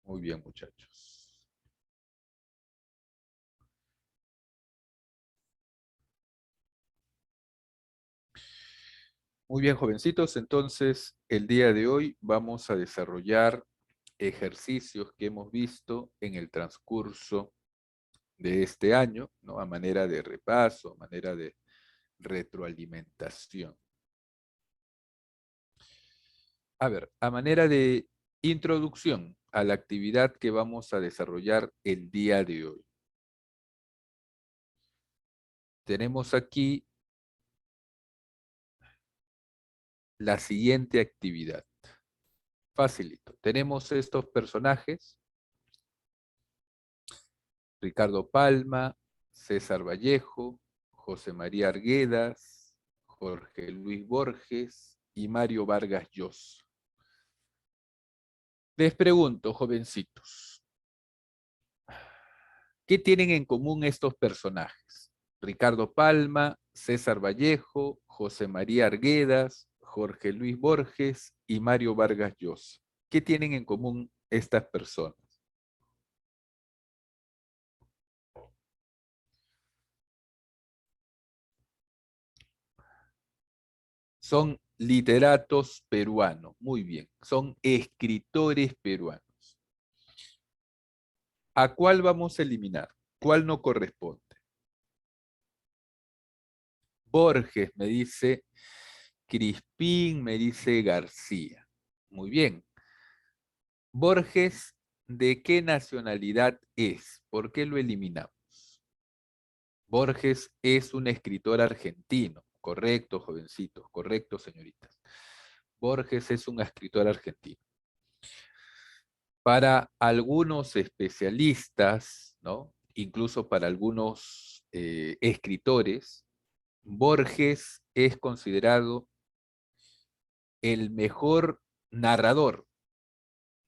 Muy bien, muchachos. Muy bien, jovencitos. Entonces, el día de hoy vamos a desarrollar ejercicios que hemos visto en el transcurso de este año, ¿no? A manera de repaso, a manera de retroalimentación. A ver, a manera de introducción a la actividad que vamos a desarrollar el día de hoy. Tenemos aquí la siguiente actividad. Facilito. Tenemos estos personajes: Ricardo Palma, César Vallejo, José María Arguedas, Jorge Luis Borges y Mario Vargas Llosa. Les pregunto, jovencitos, ¿qué tienen en común estos personajes? Ricardo Palma, César Vallejo, José María Arguedas, Jorge Luis Borges y Mario Vargas Llosa. ¿Qué tienen en común estas personas? Son literatos peruanos, muy bien, son escritores peruanos. ¿A cuál vamos a eliminar? ¿Cuál no corresponde? Borges, me dice Crispín, me dice García. Muy bien. Borges, ¿de qué nacionalidad es? ¿Por qué lo eliminamos? Borges es un escritor argentino. Correcto, jovencitos. Correcto, señoritas. Borges es un escritor argentino. Para algunos especialistas, ¿no? Incluso para algunos escritores, Borges es considerado el mejor narrador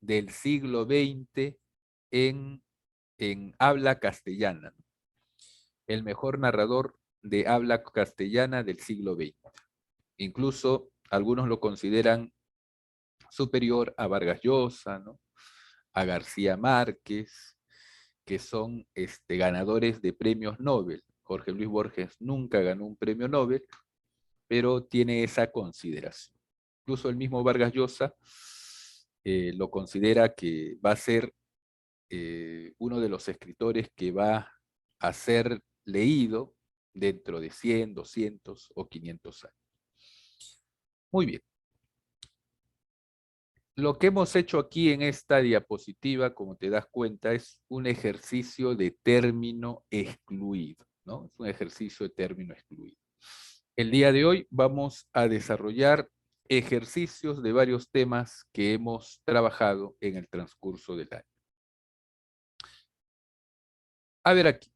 del siglo XX en, en habla castellana, ¿no? El mejor narrador de habla castellana del siglo XX. Incluso algunos lo consideran superior a Vargas Llosa, ¿no? A García Márquez, que son ganadores de premios Nobel. Jorge Luis Borges nunca ganó un premio Nobel, pero tiene esa consideración. Incluso el mismo Vargas Llosa lo considera que va a ser uno de los escritores que va a ser leído dentro de 100, 200 o 500 años. Muy bien. Lo que hemos hecho aquí en esta diapositiva, como te das cuenta, es un ejercicio de término excluido, ¿no? Es un ejercicio de término excluido. El día de hoy vamos a desarrollar ejercicios de varios temas que hemos trabajado en el transcurso del año. A ver aquí,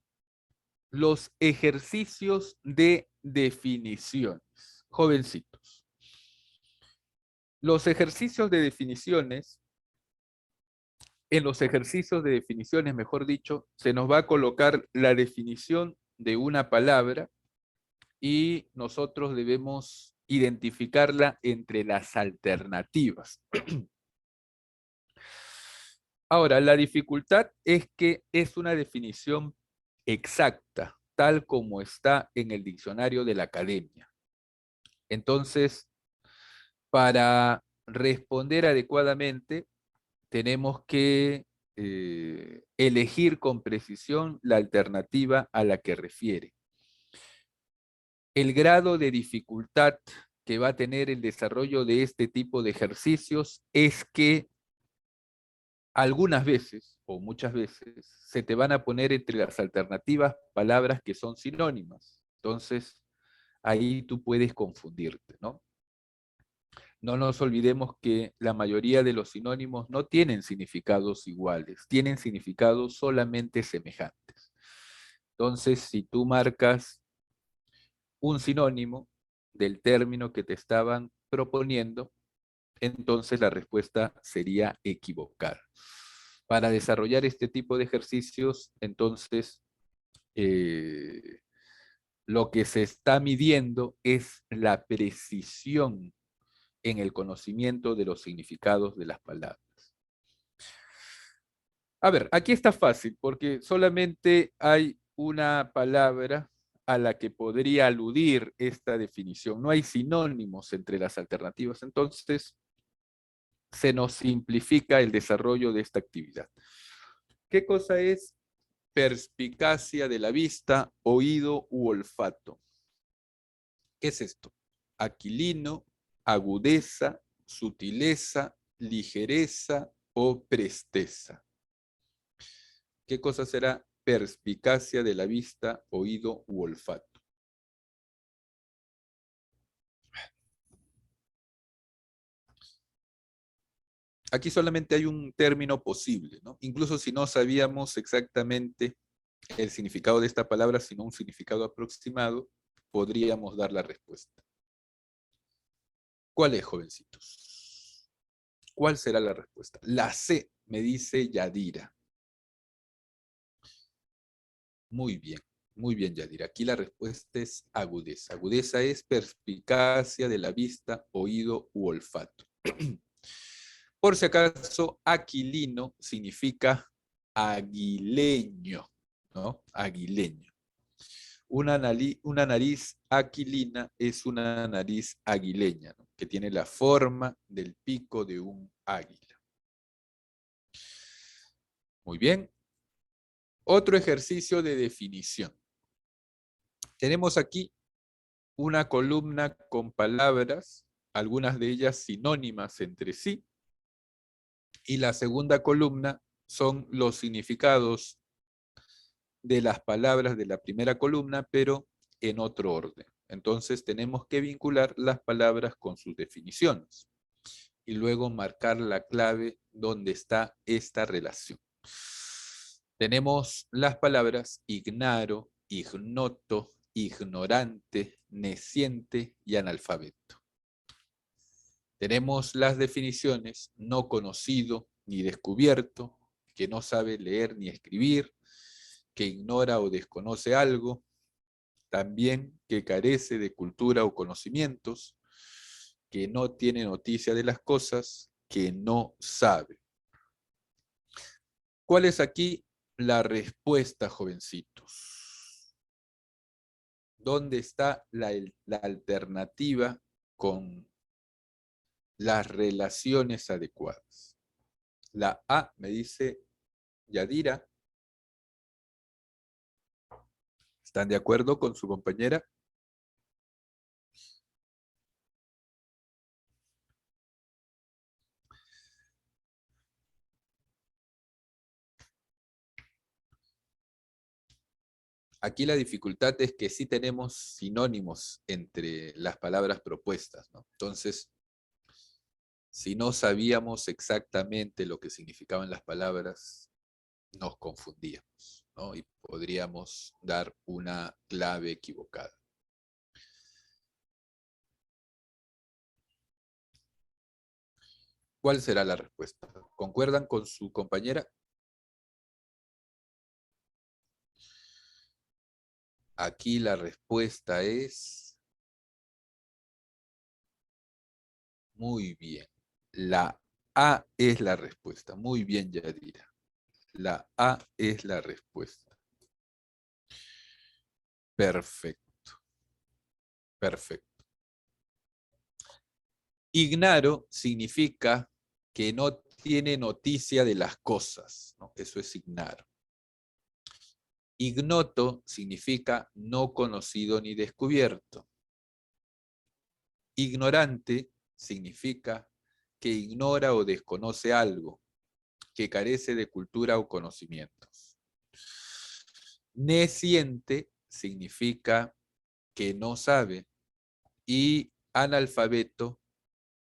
los ejercicios de definiciones. Jovencitos, los ejercicios de definiciones, en los ejercicios de definiciones, mejor dicho, se nos va a colocar la definición de una palabra y nosotros debemos identificarla entre las alternativas. Ahora, la dificultad es que es una definición exacta, tal como está en el diccionario de la academia. Entonces, para responder adecuadamente, tenemos que elegir con precisión la alternativa a la que refiere. El grado de dificultad que va a tener el desarrollo de este tipo de ejercicios es que algunas veces, o muchas veces, se te van a poner entre las alternativas palabras que son sinónimas. Entonces, ahí tú puedes confundirte, ¿no? No nos olvidemos que la mayoría de los sinónimos no tienen significados iguales, tienen significados solamente semejantes. Entonces, si tú marcas un sinónimo del término que te estaban proponiendo, entonces la respuesta sería equivocar. Para desarrollar este tipo de ejercicios, entonces, lo que se está midiendo es la precisión en el conocimiento de los significados de las palabras. A ver, aquí está fácil porque solamente hay una palabra a la que podría aludir esta definición. No hay sinónimos entre las alternativas, entonces se nos simplifica el desarrollo de esta actividad. ¿Qué cosa es perspicacia de la vista, oído u olfato? ¿Qué es esto? Aquilino, agudeza, sutileza, ligereza o presteza. ¿Qué cosa será perspicacia de la vista, oído u olfato? Aquí solamente hay un término posible, ¿no? Incluso si no sabíamos exactamente el significado de esta palabra, sino un significado aproximado, podríamos dar la respuesta. ¿Cuál es, jovencitos? ¿Cuál será la respuesta? La C, me dice Yadira. Muy bien, Yadira. Aquí la respuesta es agudeza. Agudeza es perspicacia de la vista, oído u olfato. Por si acaso, aquilino significa aguileño, ¿no? Aguileño. Una nariz aquilina es una nariz aguileña, ¿no? Que tiene la forma del pico de un águila. Muy bien. Otro ejercicio de definición. Tenemos aquí una columna con palabras, algunas de ellas sinónimas entre sí, y la segunda columna son los significados de las palabras de la primera columna, pero en otro orden. Entonces tenemos que vincular las palabras con sus definiciones y luego marcar la clave donde está esta relación. Tenemos las palabras ignaro, ignoto, ignorante, neciente y analfabeto. Tenemos las definiciones no conocido ni descubierto, que no sabe leer ni escribir, que ignora o desconoce algo, también que carece de cultura o conocimientos, que no tiene noticia de las cosas, que no sabe. ¿Cuál es aquí la respuesta, jovencitos? ¿Dónde está la alternativa con las relaciones adecuadas? La A me dice Yadira. ¿Están de acuerdo con su compañera? Aquí la dificultad es que sí tenemos sinónimos entre las palabras propuestas, ¿no? Entonces, si no sabíamos exactamente lo que significaban las palabras, nos confundíamos, ¿no? Y podríamos dar una clave equivocada. ¿Cuál será la respuesta? ¿Concuerdan con su compañera? Aquí la respuesta es muy bien. La A es la respuesta. Muy bien, Yadira. La A es la respuesta. Perfecto, perfecto. Ignaro significa que no tiene noticia de las cosas, ¿no? Eso es ignaro. Ignoto significa no conocido ni descubierto. Ignorante significa que ignora o desconoce algo, que carece de cultura o conocimientos. Nesciente significa que no sabe y analfabeto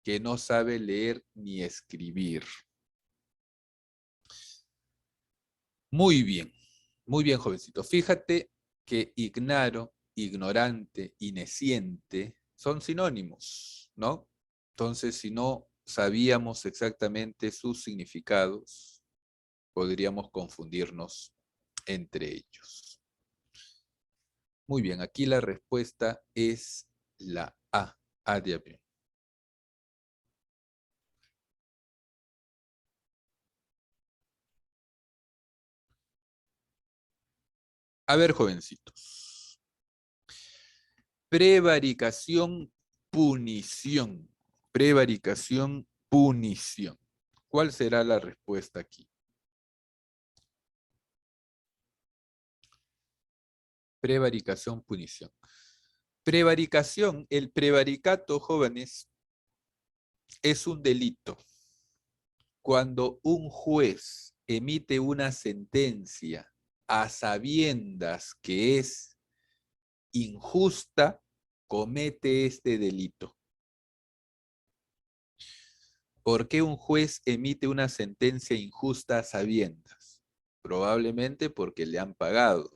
que no sabe leer ni escribir. Muy bien, jovencito. Fíjate que ignaro, ignorante y nesciente son sinónimos, ¿no? Entonces, si no sabíamos exactamente sus significados, podríamos confundirnos entre ellos. Muy bien, aquí la respuesta es la A, A de avión. A ver, jovencitos. Prevaricación, punición. Prevaricación, punición. ¿Cuál será la respuesta aquí? Prevaricación, punición. Prevaricación, el prevaricato, jóvenes, es un delito. Cuando un juez emite una sentencia a sabiendas que es injusta, comete este delito. ¿Por qué un juez emite una sentencia injusta a sabiendas? Probablemente porque le han pagado,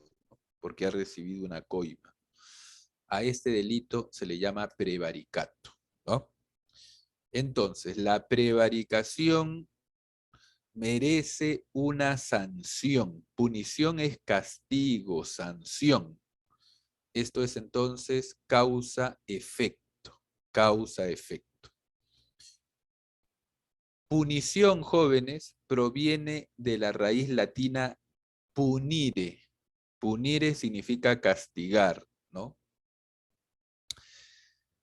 porque ha recibido una coima. A este delito se le llama prevaricato, ¿no? Entonces, la prevaricación merece una sanción. Punición es castigo, sanción. Esto es entonces causa-efecto, causa-efecto. Punición, jóvenes, proviene de la raíz latina punire. Punire significa castigar, ¿no?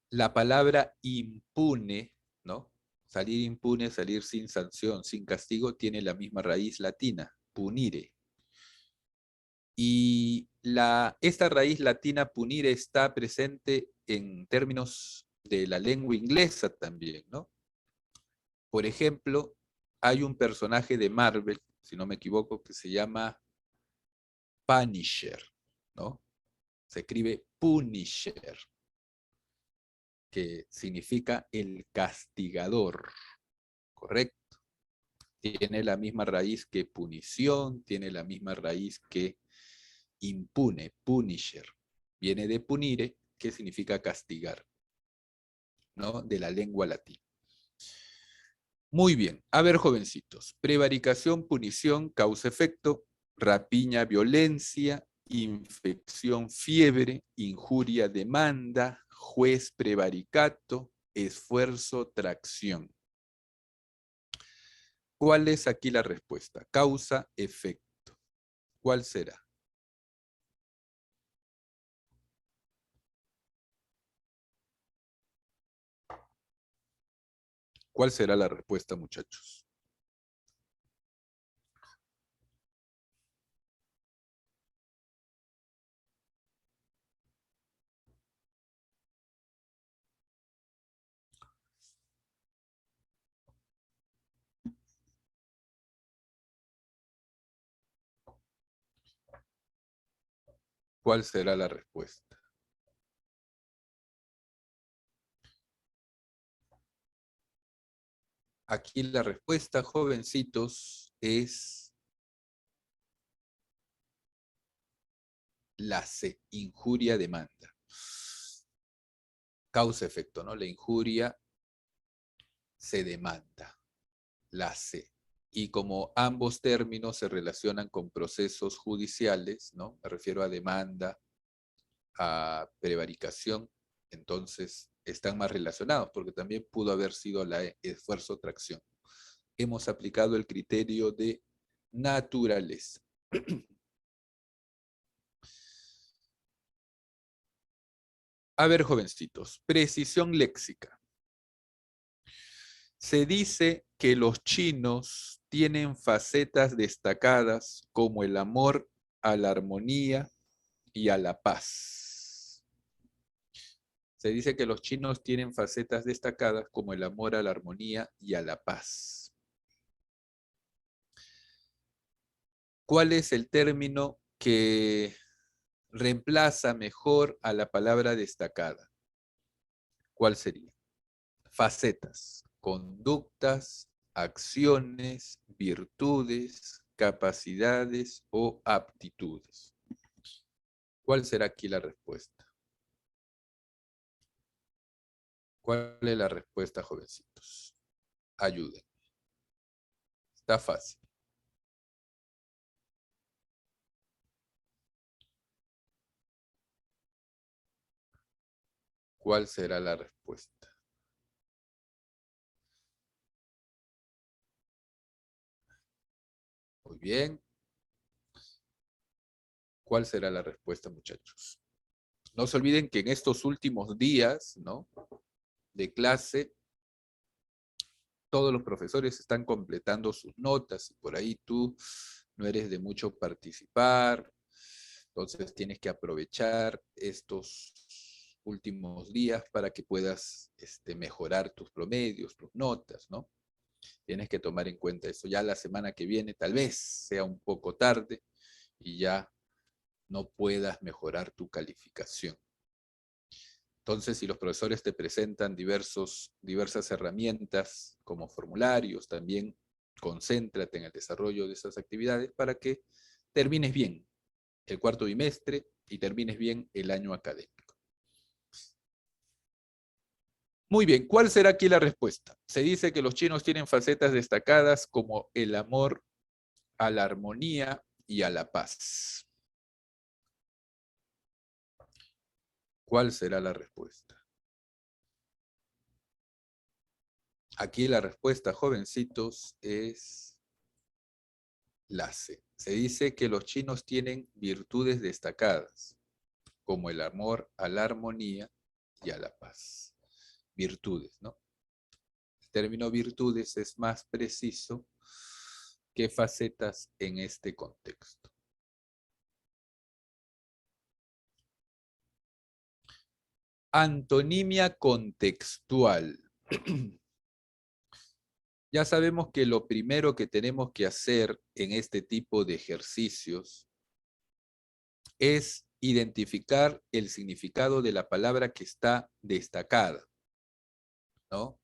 La palabra impune, ¿no? Salir impune, salir sin sanción, sin castigo, tiene la misma raíz latina, punire. Y esta raíz latina punire está presente en términos de la lengua inglesa también, ¿no? Por ejemplo, hay un personaje de Marvel, si no me equivoco, que se llama Punisher, ¿no? Se escribe Punisher, que significa el castigador, ¿correcto? Tiene la misma raíz que punición, tiene la misma raíz que impune, Punisher. Viene de punire, que significa castigar, ¿no? De la lengua latina. Muy bien. A ver, jovencitos. Prevaricación, punición, causa-efecto, rapiña, violencia, infección, fiebre, injuria, demanda, juez, prevaricato, esfuerzo, tracción. ¿Cuál es aquí la respuesta? Causa-efecto. ¿Cuál será? ¿Cuál será la respuesta, muchachos? ¿Cuál será la respuesta? Aquí la respuesta, jovencitos, es la C, injuria, demanda. Causa-efecto, ¿no? La injuria se demanda, la C. Y como ambos términos se relacionan con procesos judiciales, ¿no? Me refiero a demanda, a prevaricación, entonces están más relacionados, porque también pudo haber sido la esfuerzo-tracción. Hemos aplicado el criterio de naturaleza. A ver, jovencitos, precisión léxica. Se dice que los chinos tienen facetas destacadas como el amor a la armonía y a la paz. Se dice que los chinos tienen facetas destacadas como el amor a la armonía y a la paz. ¿Cuál es el término que reemplaza mejor a la palabra destacada? ¿Cuál sería? Facetas, conductas, acciones, virtudes, capacidades o aptitudes. ¿Cuál será aquí la respuesta? ¿Cuál es la respuesta, jovencitos? Ayuden. Está fácil. ¿Cuál será la respuesta? Muy bien. ¿Cuál será la respuesta, muchachos? No se olviden que en estos últimos días, ¿no?, de clase, todos los profesores están completando sus notas y por ahí tú no eres de mucho participar, entonces tienes que aprovechar estos últimos días para que puedas mejorar tus promedios, tus notas, ¿no? Tienes que tomar en cuenta eso. Ya la semana que viene tal vez sea un poco tarde y ya no puedas mejorar tu calificación. Entonces, si los profesores te presentan diversas herramientas como formularios, también concéntrate en el desarrollo de esas actividades para que termines bien el cuarto bimestre y termines bien el año académico. Muy bien, ¿cuál será aquí la respuesta? Se dice que los chinos tienen facetas destacadas como el amor a la armonía y a la paz. ¿Cuál será la respuesta? Aquí la respuesta, jovencitos, es la C. Se dice que los chinos tienen virtudes destacadas, como el amor a la armonía y a la paz. Virtudes, ¿no? El término virtudes es más preciso que facetas en este contexto. Antonimia contextual. Ya sabemos que lo primero que tenemos que hacer en este tipo de ejercicios es identificar el significado de la palabra que está destacada, ¿no?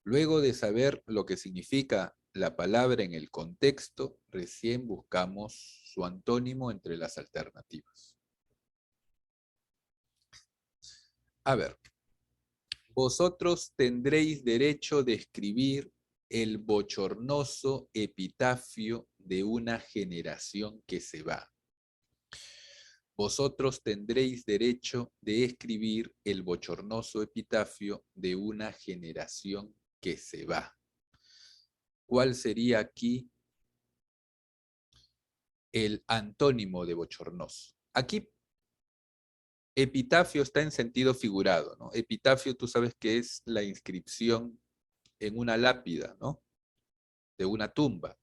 Luego de saber lo que significa la palabra en el contexto, recién buscamos su antónimo entre las alternativas. A ver, vosotros tendréis derecho de escribir el bochornoso epitafio de una generación que se va. Vosotros tendréis derecho de escribir el bochornoso epitafio de una generación que se va. ¿Cuál sería aquí el antónimo de bochornoso? Aquí epitafio está en sentido figurado, ¿no? Epitafio tú sabes que es la inscripción en una lápida, ¿no? De una tumba.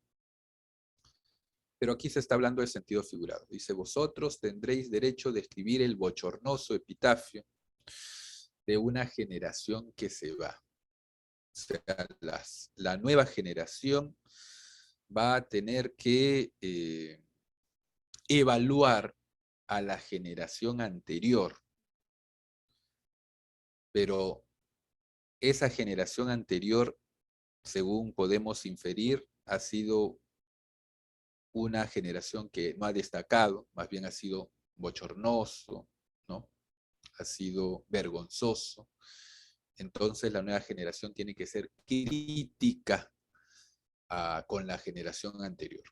Pero aquí se está hablando de sentido figurado. Dice, vosotros tendréis derecho de escribir el bochornoso epitafio de una generación que se va. O sea, la nueva generación va a tener que evaluar a la generación anterior, pero esa generación anterior, según podemos inferir, ha sido una generación que no ha destacado, más bien ha sido bochornoso, ¿no? Ha sido vergonzoso. Entonces la nueva generación tiene que ser crítica con la generación anterior.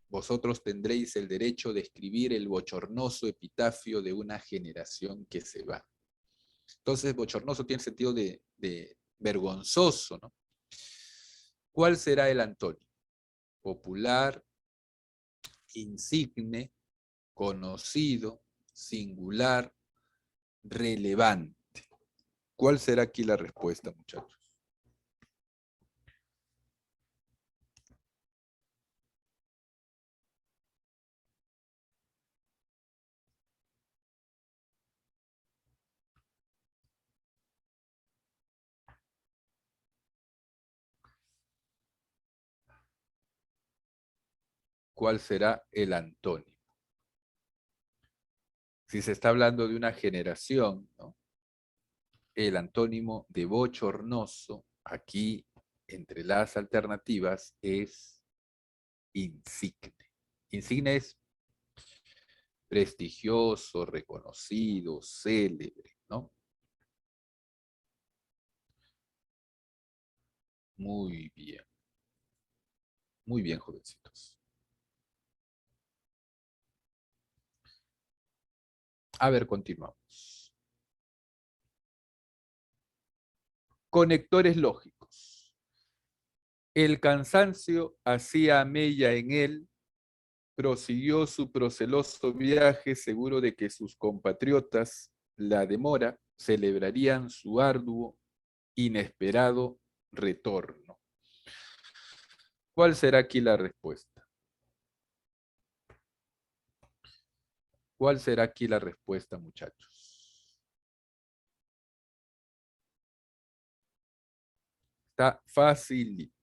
Vosotros tendréis el derecho de escribir el bochornoso epitafio de una generación que se va. Entonces, bochornoso tiene sentido de vergonzoso, ¿no? ¿Cuál será el antónimo? Popular, insigne, conocido, singular, relevante. ¿Cuál será aquí la respuesta, muchachos? ¿Cuál será el antónimo? Si se está hablando de una generación, ¿no? El antónimo de bochornoso, aquí entre las alternativas, es insigne. Insigne es prestigioso, reconocido, célebre, ¿no? Muy bien. Muy bien, jovencitos. A ver, continuamos. Conectores lógicos. El cansancio hacía mella en él prosiguió su proceloso viaje seguro de que sus compatriotas, la demora, celebrarían su arduo, inesperado retorno. ¿Cuál será aquí la respuesta? ¿Cuál será aquí la respuesta, muchachos? Está facilito.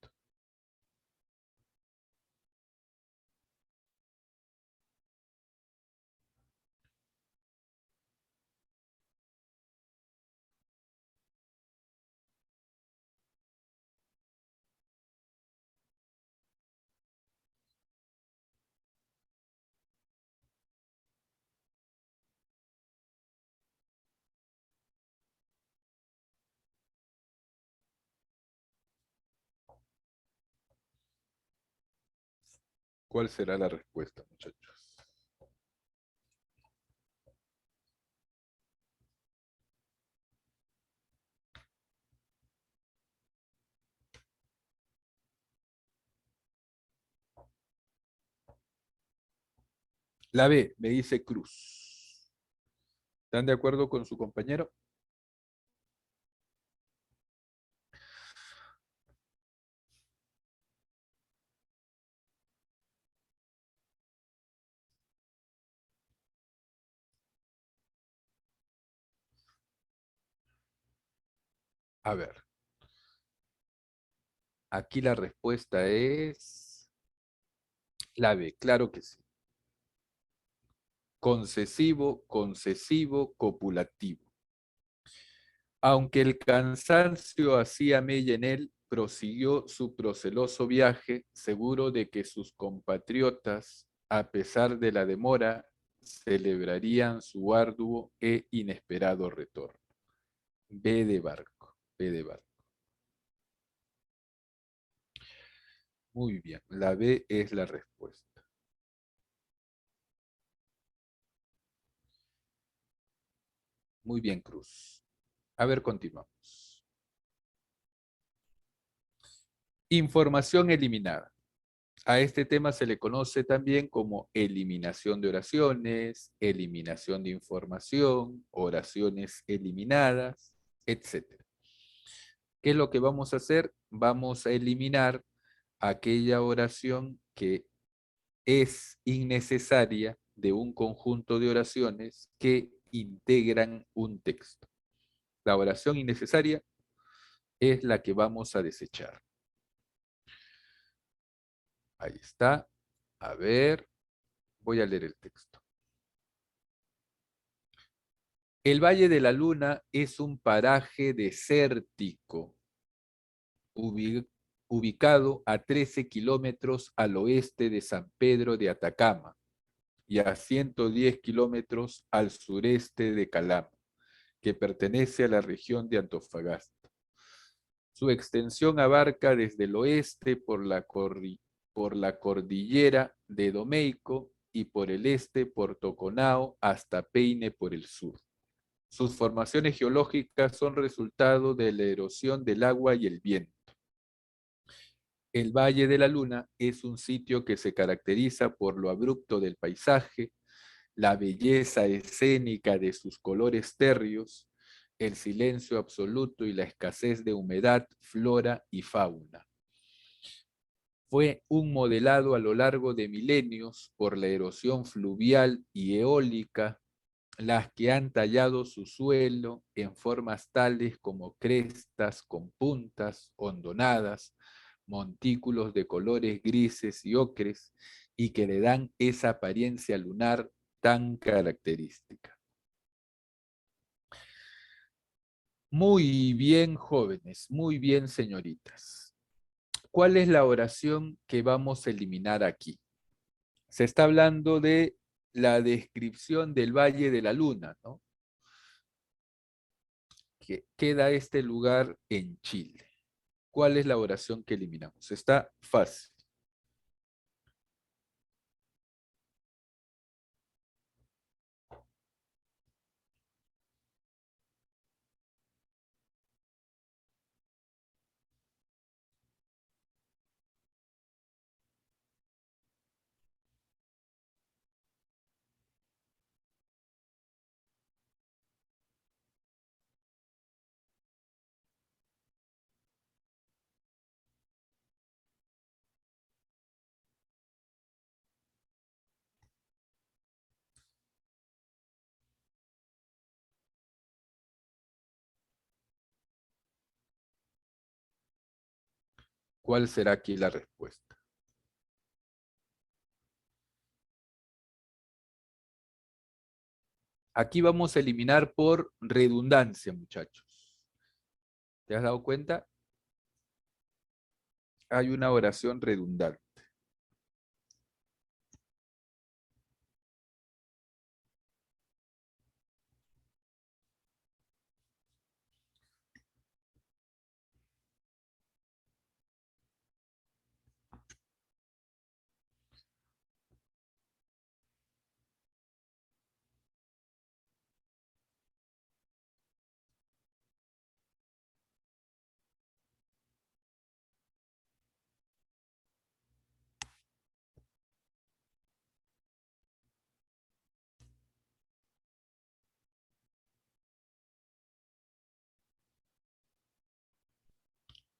¿Cuál será la respuesta, muchachos? La B, me dice Cruz. ¿Están de acuerdo con su compañero? A ver, aquí la respuesta es la B, claro que sí. Concesivo, concesivo, copulativo. Aunque el cansancio hacía mella en él, prosiguió su proceloso viaje, seguro de que sus compatriotas, a pesar de la demora, celebrarían su arduo e inesperado retorno. B de barco, B de barco. Muy bien, la B es la respuesta. Muy bien, Cruz. A ver, continuamos. Información eliminada. A este tema se le conoce también como eliminación de oraciones, eliminación de información, oraciones eliminadas, etcétera. ¿Qué es lo que vamos a hacer? Vamos a eliminar aquella oración que es innecesaria de un conjunto de oraciones que integran un texto. La oración innecesaria es la que vamos a desechar. Ahí está. A ver, voy a leer el texto. El Valle de la Luna es un paraje desértico ubicado a 13 kilómetros al oeste de San Pedro de Atacama y a 110 kilómetros al sureste de Calama, que pertenece a la región de Antofagasta. Su extensión abarca desde el oeste por la cordillera de Domeico y por el este por Toconao hasta Peine por el sur. Sus formaciones geológicas son resultado de la erosión del agua y el viento. El Valle de la Luna es un sitio que se caracteriza por lo abrupto del paisaje, la belleza escénica de sus colores térreos, el silencio absoluto y la escasez de humedad, flora y fauna. Fue un modelado a lo largo de milenios por la erosión fluvial y eólica, las que han tallado su suelo en formas tales como crestas con puntas, hondonadas, montículos de colores grises y ocres, y que le dan esa apariencia lunar tan característica. Muy bien, jóvenes, muy bien, señoritas. ¿Cuál es la oración que vamos a eliminar aquí? Se está hablando de la descripción del Valle de la Luna, ¿no? Que queda este lugar en Chile. ¿Cuál es la oración que eliminamos? Está fácil. ¿Cuál será aquí la respuesta? Aquí vamos a eliminar por redundancia, muchachos. ¿Te has dado cuenta? Hay una oración redundante.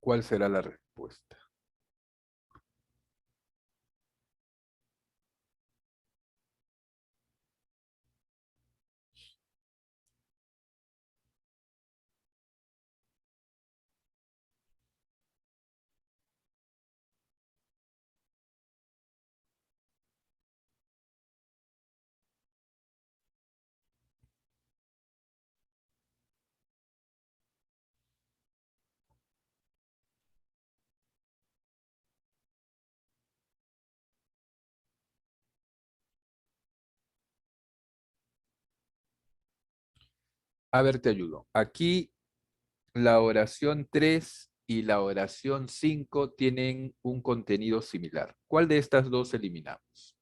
¿Cuál será la respuesta? A ver, te ayudo. Aquí la oración 3 y la oración 5 tienen un contenido similar. ¿Cuál de estas dos eliminamos?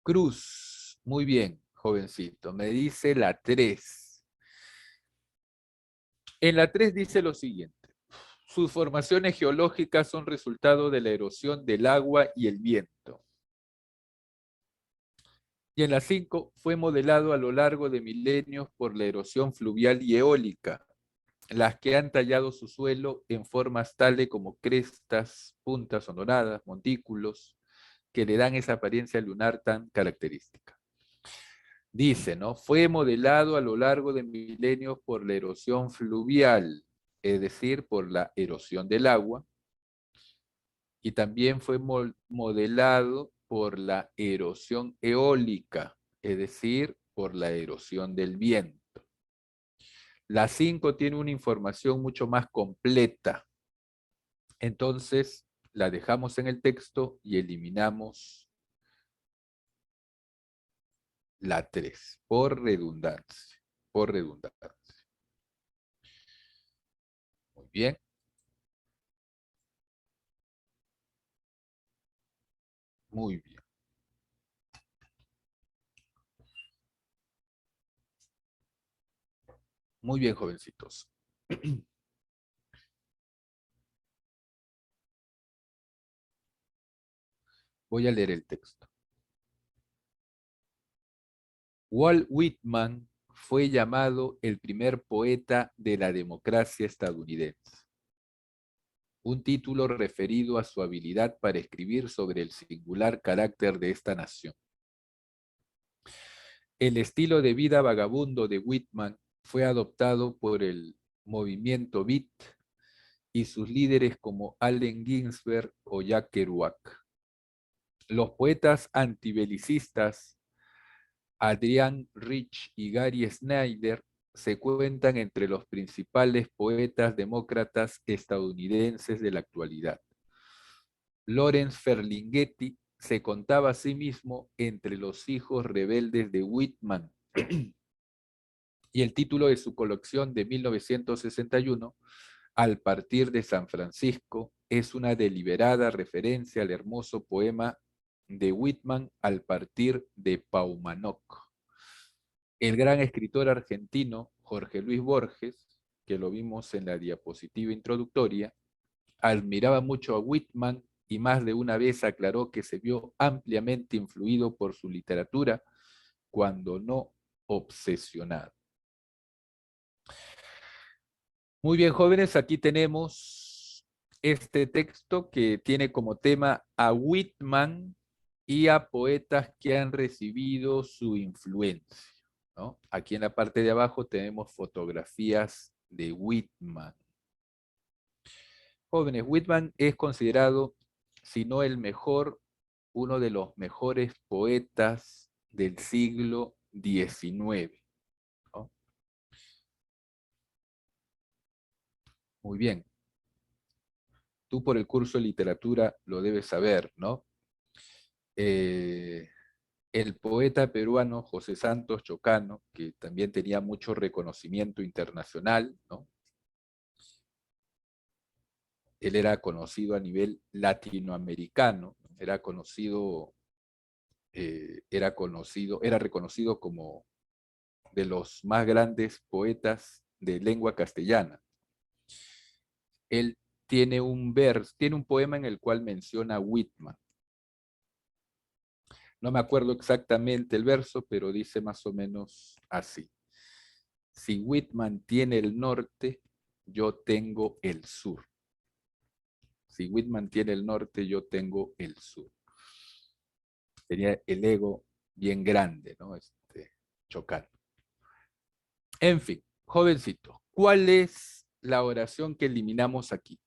Cruz. Muy bien, jovencito. Me dice la 3. En la 3 dice lo siguiente. Sus formaciones geológicas son resultado de la erosión del agua y el viento. Y en la 5 fue modelado a lo largo de milenios por la erosión fluvial y eólica, las que han tallado su suelo en formas tales como crestas, puntas honoradas, montículos, que le dan esa apariencia lunar tan característica. Dice, ¿no? Fue modelado a lo largo de milenios por la erosión fluvial, es decir, por la erosión del agua, y también fue modelado por la erosión eólica, es decir, por la erosión del viento. La 5 tiene una información mucho más completa, entonces la dejamos en el texto y eliminamos la 3 por redundancia, por redundancia. Muy bien, muy bien, muy bien, jovencitos. Voy a leer el texto. Walt Whitman fue llamado el primer poeta de la democracia estadounidense, un título referido a su habilidad para escribir sobre el singular carácter de esta nación. El estilo de vida vagabundo de Whitman fue adoptado por el movimiento Beat y sus líderes como Allen Ginsberg o Jack Kerouac. Los poetas antibelicistas Adrian Rich y Gary Snyder se cuentan entre los principales poetas demócratas estadounidenses de la actualidad. Lawrence Ferlinghetti se contaba a sí mismo entre los hijos rebeldes de Whitman y el título de su colección de 1961, Al partir de San Francisco, es una deliberada referencia al hermoso poema de Whitman Al partir de Paumanok. El gran escritor argentino Jorge Luis Borges, que lo vimos en la diapositiva introductoria, admiraba mucho a Whitman y más de una vez aclaró que se vio ampliamente influido por su literatura, cuando no obsesionado. Muy bien, jóvenes, aquí tenemos este texto que tiene como tema a Whitman y a poetas que han recibido su influencia, ¿no? Aquí en la parte de abajo tenemos fotografías de Whitman. Jóvenes, Whitman es considerado, si no el mejor, uno de los mejores poetas del siglo XIX, ¿no? Muy bien. Tú por el curso de literatura lo debes saber, ¿no? Eh, el poeta peruano José Santos Chocano, que también tenía mucho reconocimiento internacional, ¿no? Él era conocido, era reconocido como de los más grandes poetas de lengua castellana. Él tiene un poema en el cual menciona a Whitman. No me acuerdo exactamente el verso, pero dice más o menos así. Si Whitman tiene el norte, yo tengo el sur. Si Whitman tiene el norte, yo tengo el sur. Tenía el ego bien grande, ¿no? Chocando. En fin, jovencito, ¿cuál es la oración que eliminamos aquí?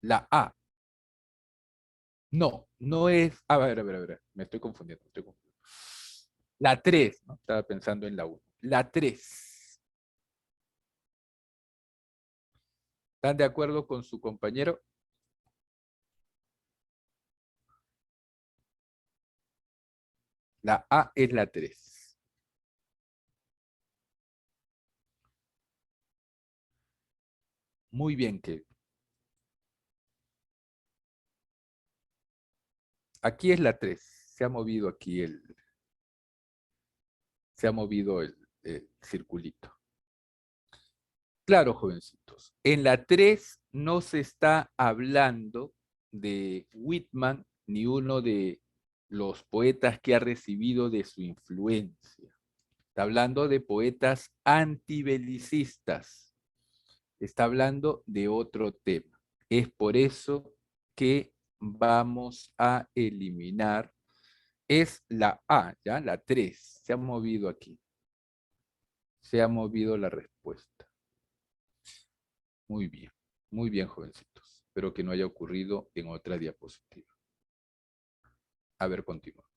La A. No, no es. A ver, me estoy confundiendo, me estoy confundiendo. La 3, ¿no? Estaba pensando en la 1. La 3. ¿Están de acuerdo con su compañero? La A es la 3. Muy bien, que aquí es la 3. Se ha movido aquí se ha movido el circulito. Claro, jovencitos. En la 3 no se está hablando de Whitman ni uno de los poetas que ha recibido de su influencia. Está hablando de poetas antibelicistas. Está hablando de otro tema. Es por eso que vamos a eliminar. Es la A, ¿ya? La 3. Se ha movido aquí. Se ha movido la respuesta. Muy bien, jovencitos. Espero que no haya ocurrido en otra diapositiva. A ver, continúa.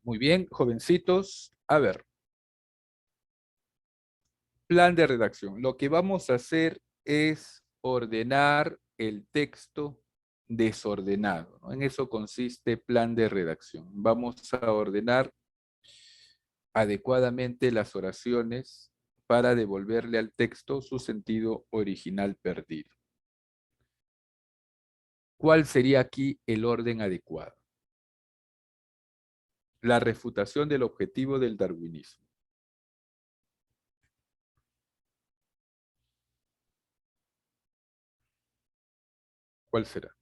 Muy bien, jovencitos. A ver, plan de redacción. Lo que vamos a hacer es ordenar el texto desordenado, ¿no? En eso consiste plan de redacción. Vamos a ordenar adecuadamente las oraciones para devolverle al texto su sentido original perdido. ¿Cuál sería aquí el orden adecuado? La refutación del objetivo del darwinismo. ¿Cuál será?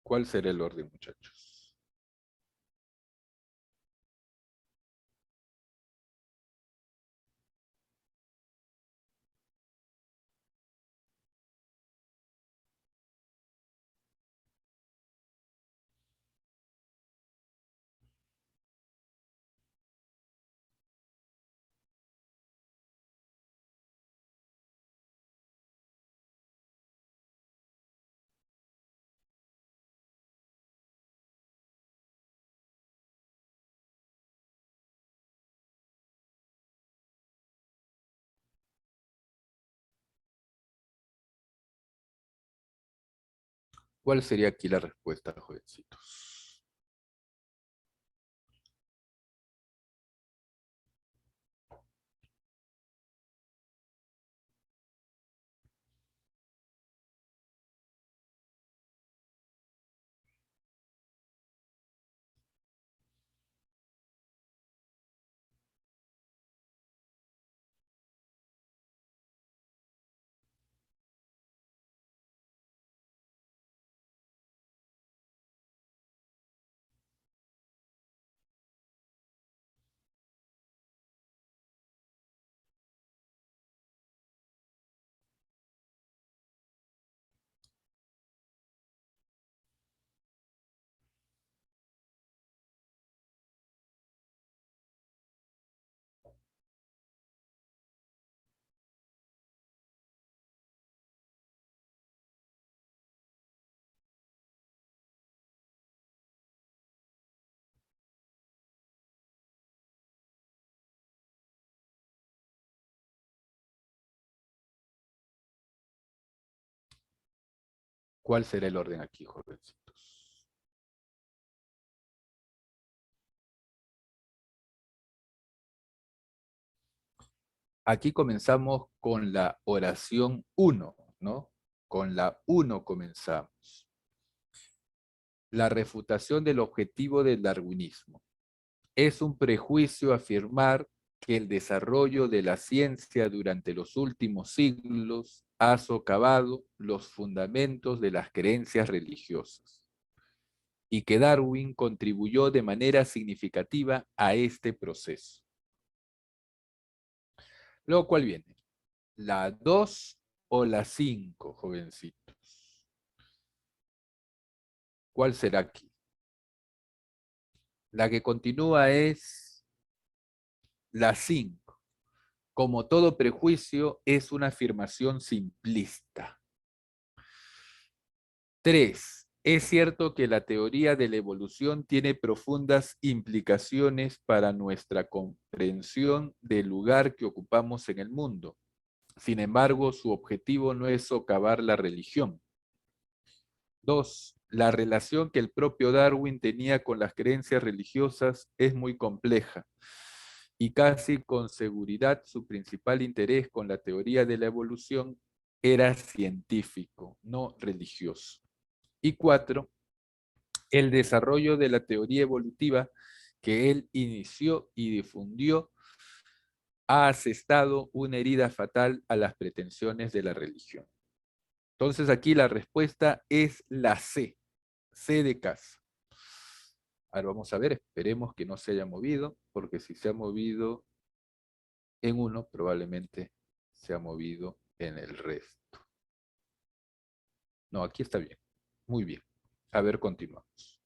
¿Cuál será el orden, muchachos? ¿Cuál sería aquí la respuesta, jovencitos? ¿Cuál será el orden aquí, jovencitos? Aquí comenzamos con la oración uno, ¿no? Con la uno comenzamos. La refutación del objetivo del darwinismo. Es un prejuicio afirmar que el desarrollo de la ciencia durante los últimos siglos ha socavado los fundamentos de las creencias religiosas y que Darwin contribuyó de manera significativa a este proceso. Luego, ¿cuál viene? ¿La 2 o la 5, jovencitos? ¿Cuál será aquí? La que continúa es la 5. Como todo prejuicio, es una afirmación simplista. 3. Es cierto que la teoría de la evolución tiene profundas implicaciones para nuestra comprensión del lugar que ocupamos en el mundo. Sin embargo, su objetivo no es socavar la religión. 2. La relación que el propio Darwin tenía con las creencias religiosas es muy compleja y casi con seguridad su principal interés con la teoría de la evolución era científico, no religioso. Y 4. El desarrollo de la teoría evolutiva que él inició y difundió ha asestado una herida fatal a las pretensiones de la religión. Entonces aquí la respuesta es la C, C de casa. Ahora vamos a ver, esperemos que no se haya movido, porque si se ha movido en uno, probablemente se ha movido en el resto. No, aquí está bien. Muy bien. A ver, continuamos.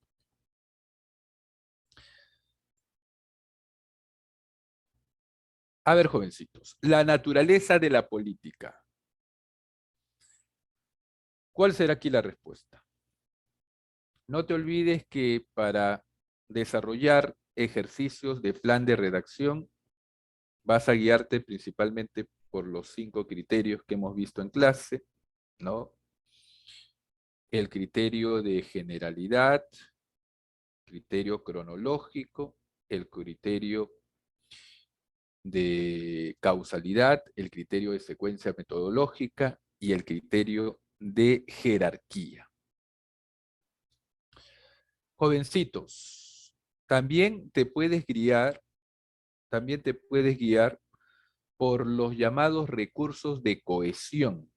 A ver, jovencitos, la naturaleza de la política. ¿Cuál será aquí la respuesta? No te olvides que para desarrollar ejercicios de plan de redacción vas a guiarte principalmente por los 5 criterios que hemos visto en clase, ¿no? El criterio de generalidad, criterio cronológico, el criterio de causalidad, el criterio de secuencia metodológica y el criterio de jerarquía. Jovencitos, también te puedes guiar por los llamados recursos de cohesión.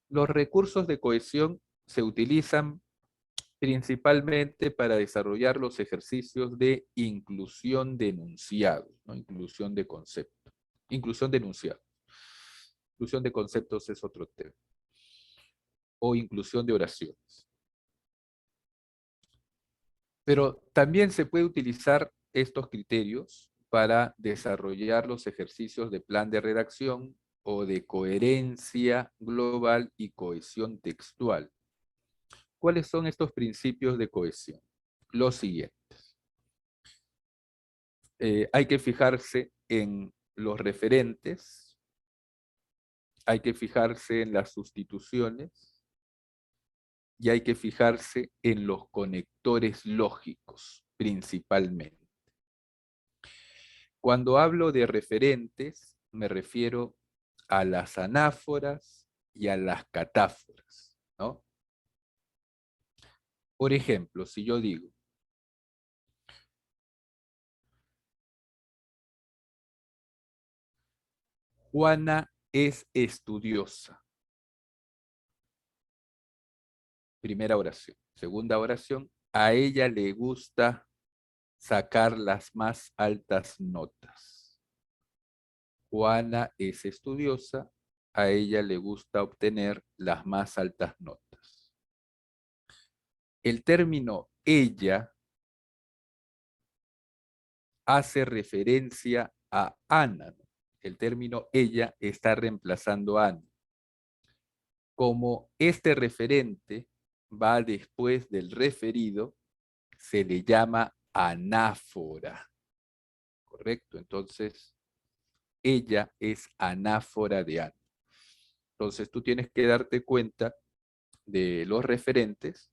Los recursos de cohesión se utilizan principalmente para desarrollar los ejercicios de inclusión de enunciados, ¿no? Inclusión de conceptos. Inclusión de enunciados. Inclusión de conceptos es otro tema. O inclusión de oraciones. Pero también se puede utilizar estos criterios para desarrollar los ejercicios de plan de redacción o de coherencia global y cohesión textual. ¿Cuáles son estos principios de cohesión? Los siguientes. Hay que fijarse en los referentes, hay que fijarse en las sustituciones y hay que fijarse en los conectores lógicos, principalmente. Cuando hablo de referentes, me refiero a las anáforas y a las catáforas, ¿no? Por ejemplo, si yo digo, Juana es estudiosa. Primera oración. Segunda oración, a ella le gusta sacar las más altas notas. Juana es estudiosa, a ella le gusta obtener las más altas notas. El término ella hace referencia a Ana. El término ella está reemplazando a Ana. Como este referente va después del referido, se le llama anáfora. ¿Correcto? Entonces, ella es anáfora de Ana. Entonces, tú tienes que darte cuenta de los referentes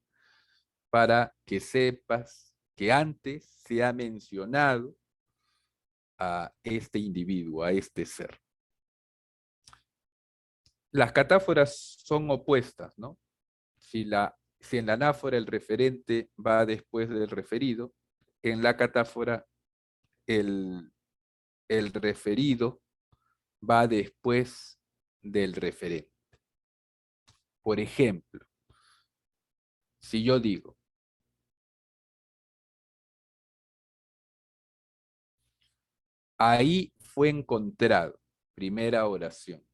para que sepas que antes se ha mencionado a este individuo, a este ser. Las catáforas son opuestas, ¿no? Si en la anáfora el referente va después del referido, en la catáfora el referido va después del referente. Por ejemplo, si yo digo, ahí fue encontrado, primera oración,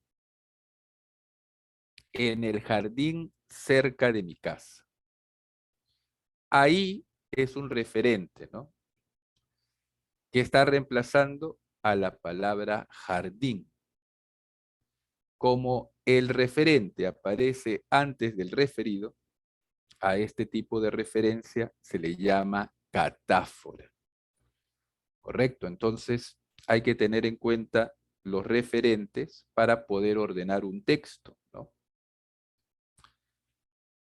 en el jardín cerca de mi casa. Ahí es un referente, ¿no? Que está reemplazando a la palabra jardín. Como el referente aparece antes del referido, a este tipo de referencia se le llama catáfora. ¿Correcto? Entonces hay que tener en cuenta los referentes para poder ordenar un texto, ¿no?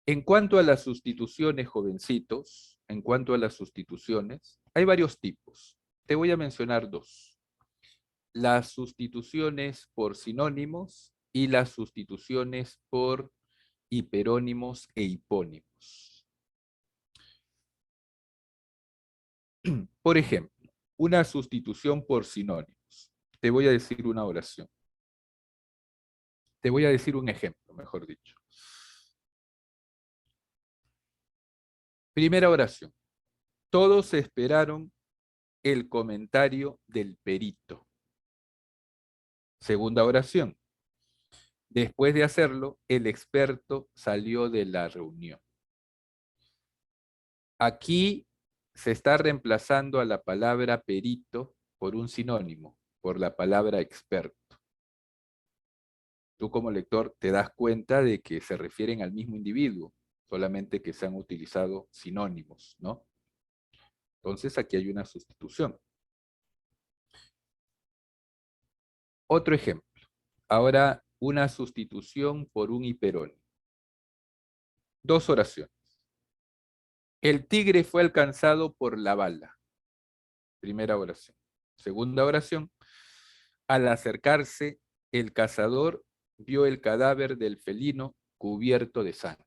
En cuanto a las sustituciones, jovencitos, en cuanto a las sustituciones, hay varios tipos. Te voy a mencionar dos. Las sustituciones por sinónimos y las sustituciones por hiperónimos e hipónimos. Por ejemplo, una sustitución por sinónimos. Te voy a decir una oración. Te voy a decir un ejemplo, mejor dicho. Primera oración. Todos esperaron el comentario del perito. Segunda oración. Después de hacerlo, el experto salió de la reunión. Aquí se está reemplazando a la palabra perito por un sinónimo, por la palabra experto. Tú como lector te das cuenta de que se refieren al mismo individuo, solamente que se han utilizado sinónimos, ¿no? Entonces aquí hay una sustitución. Otro ejemplo. Ahora una sustitución por un hiperónimo. Dos oraciones. El tigre fue alcanzado por la bala. Primera oración. Segunda oración. Al acercarse, el cazador vio el cadáver del felino cubierto de sangre.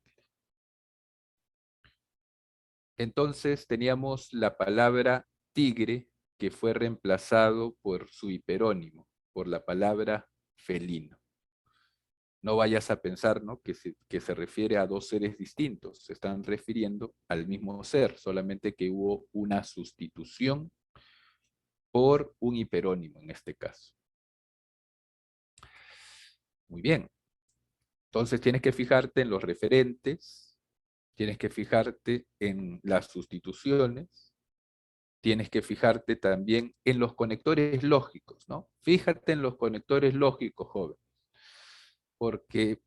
Entonces teníamos la palabra tigre que fue reemplazado por su hiperónimo, por la palabra felino. No vayas a pensar, ¿no?, que se refiere a dos seres distintos. Se están refiriendo al mismo ser, solamente que hubo una sustitución por un hiperónimo en este caso. Muy bien. Entonces tienes que fijarte en los referentes, tienes que fijarte en las sustituciones, tienes que fijarte también en los conectores lógicos, ¿no? Fíjate en los conectores lógicos, joven, porque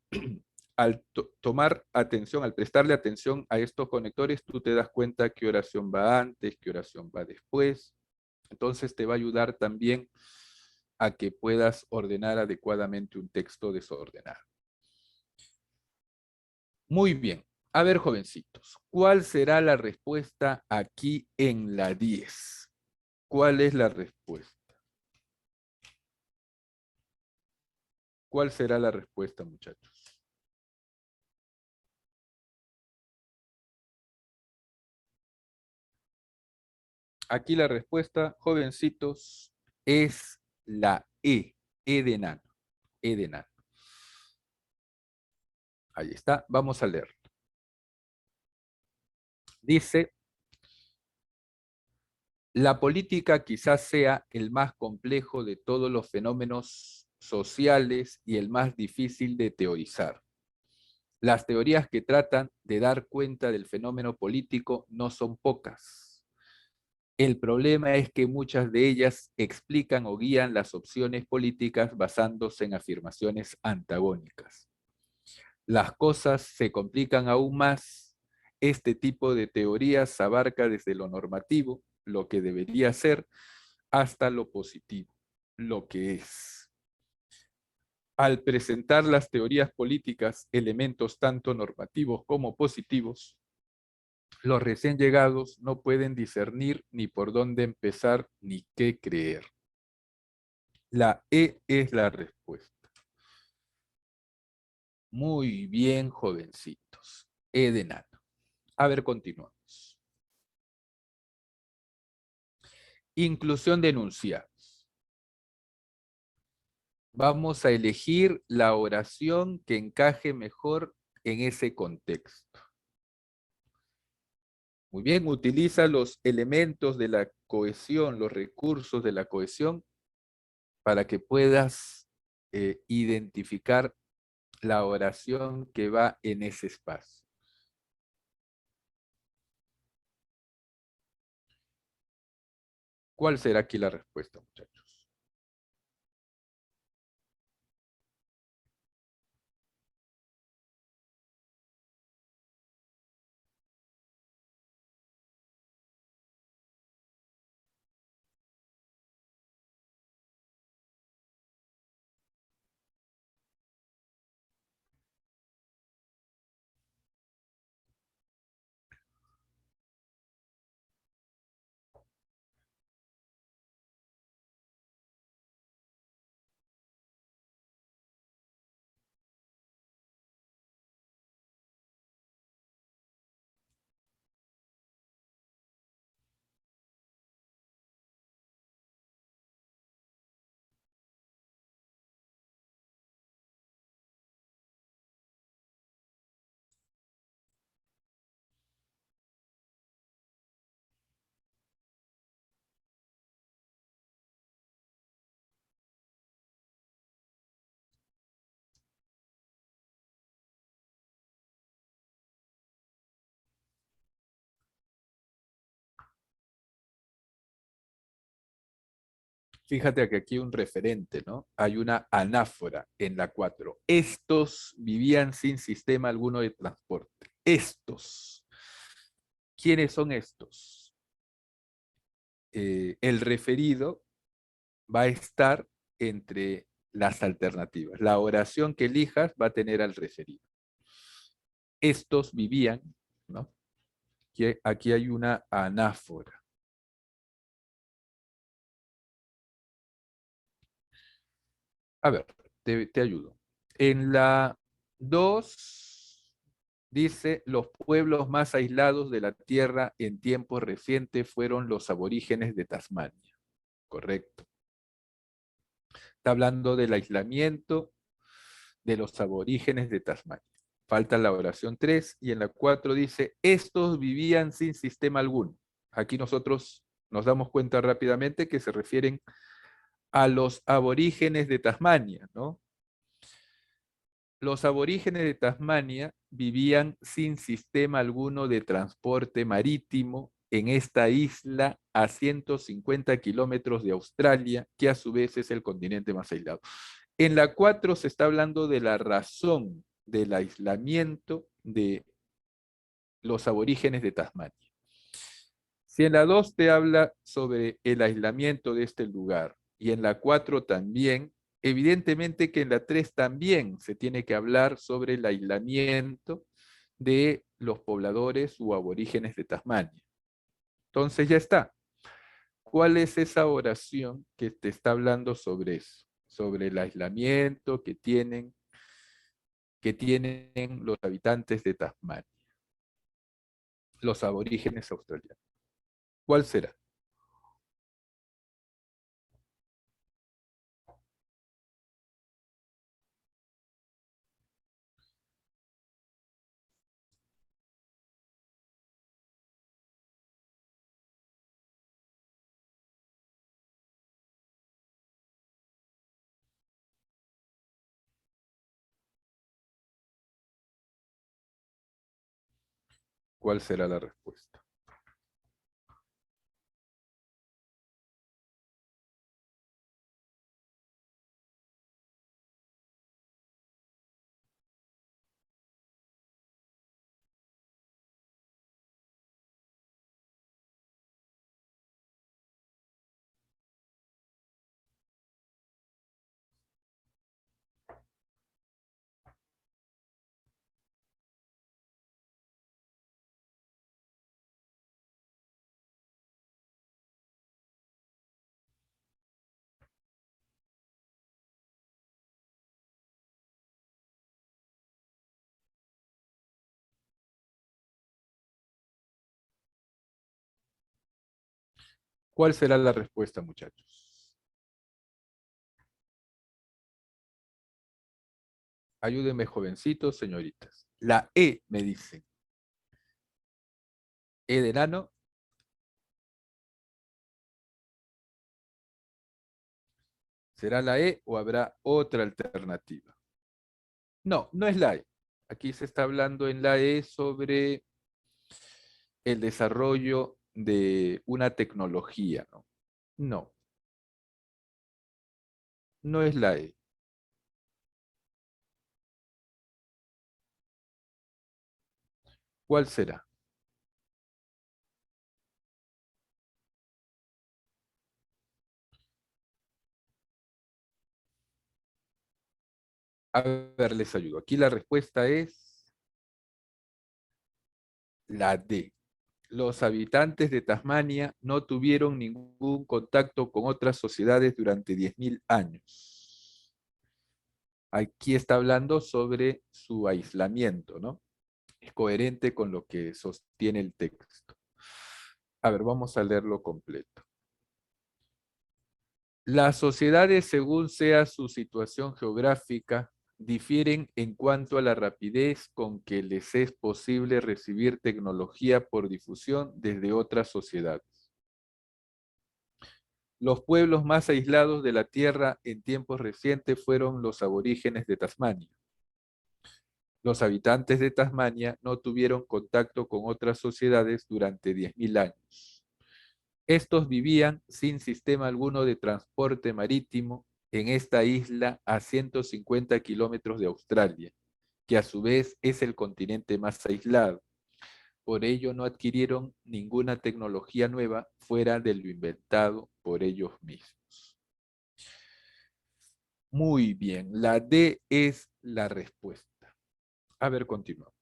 al tomar atención, al prestarle atención a estos conectores, tú te das cuenta qué oración va antes, qué oración va después. Entonces te va a ayudar también a que puedas ordenar adecuadamente un texto desordenado. Muy bien. A ver, jovencitos, ¿cuál será la respuesta aquí en la 10? ¿Cuál es la respuesta? ¿Cuál será la respuesta, muchachos? Aquí la respuesta, jovencitos, es la E de enano, E de enano. Ahí está, vamos a leer. Dice, la política quizás sea el más complejo de todos los fenómenos sociales y el más difícil de teorizar. Las teorías que tratan de dar cuenta del fenómeno político no son pocas. El problema es que muchas de ellas explican o guían las opciones políticas basándose en afirmaciones antagónicas. Las cosas se complican aún más. Este tipo de teorías abarca desde lo normativo, lo que debería ser, hasta lo positivo, lo que es. Al presentar las teorías políticas elementos tanto normativos como positivos, los recién llegados no pueden discernir ni por dónde empezar ni qué creer. La E es la respuesta. Muy bien, jovencitos. E de nano. A ver, continuamos. Inclusión de enunciados. Vamos a elegir la oración que encaje mejor en ese contexto. Muy bien, utiliza los elementos de la cohesión, los recursos de la cohesión para que puedas identificar la oración que va en ese espacio. ¿Cuál será aquí la respuesta, muchachos? Fíjate que aquí hay un referente, ¿no? Hay una anáfora en la 4. Estos vivían sin sistema alguno de transporte. Estos. ¿Quiénes son estos? El referido va a estar entre las alternativas. La oración que elijas va a tener al referido. Estos vivían, ¿no? Aquí hay una anáfora. A ver, te ayudo. En la 2 dice, los pueblos más aislados de la Tierra en tiempos recientes fueron los aborígenes de Tasmania. Correcto. Está hablando del aislamiento de los aborígenes de Tasmania. Falta la oración 3 y en la 4 dice, estos vivían sin sistema alguno. Aquí nosotros nos damos cuenta rápidamente que se refieren a los aborígenes de Tasmania, ¿no? Los aborígenes de Tasmania vivían sin sistema alguno de transporte marítimo en esta isla a 150 kilómetros de Australia, que a su vez es el continente más aislado. En la 4 se está hablando de la razón del aislamiento de los aborígenes de Tasmania. Si en la 2 te habla sobre el aislamiento de este lugar y en la 4 también, evidentemente que en la 3 también se tiene que hablar sobre el aislamiento de los pobladores u aborígenes de Tasmania. Entonces ya está. ¿Cuál es esa oración que te está hablando sobre eso? Sobre el aislamiento que tienen los habitantes de Tasmania, los aborígenes australianos. ¿Cuál será? ¿Cuál será la respuesta? ¿Cuál será la respuesta, muchachos? Ayúdenme, jovencitos, señoritas. La E, me dicen. E de enano. ¿Será la E o habrá otra alternativa? No, no es la E. Aquí se está hablando en la E sobre el desarrollo de una tecnología, ¿no? No, no es la E. ¿Cuál será? A ver, les ayudo. Aquí la respuesta es la D. Los habitantes de Tasmania no tuvieron ningún contacto con otras sociedades durante 10.000 años. Aquí está hablando sobre su aislamiento, ¿no? Es coherente con lo que sostiene el texto. A ver, vamos a leerlo completo. Las sociedades, según sea su situación geográfica, difieren en cuanto a la rapidez con que les es posible recibir tecnología por difusión desde otras sociedades. Los pueblos más aislados de la Tierra en tiempos recientes fueron los aborígenes de Tasmania. Los habitantes de Tasmania no tuvieron contacto con otras sociedades durante 10.000 años. Estos vivían sin sistema alguno de transporte marítimo en esta isla a 150 kilómetros de Australia, que a su vez es el continente más aislado. Por ello no adquirieron ninguna tecnología nueva fuera de lo inventado por ellos mismos. Muy bien, la D es la respuesta. A ver, continuamos.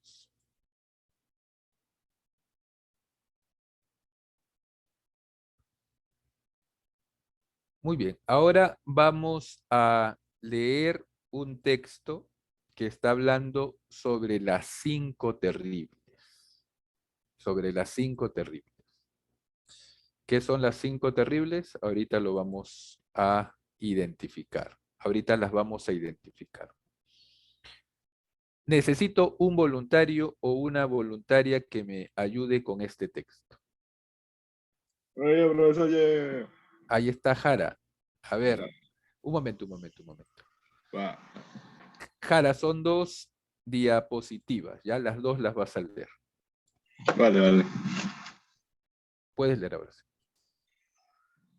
Muy bien, ahora vamos a leer un texto que está hablando sobre las 5 terribles. Sobre las 5 terribles. ¿Qué son las 5 terribles? Ahorita lo vamos a identificar. Ahorita las vamos a identificar. Necesito un voluntario o una voluntaria que me ayude con este texto. Oye, profesor, oye. Ahí está Jara. A ver, un momento, un momento, un momento. Va. Jara, son 2 diapositivas, ya las 2 las vas a leer. Vale, vale. Puedes leer ahora sí.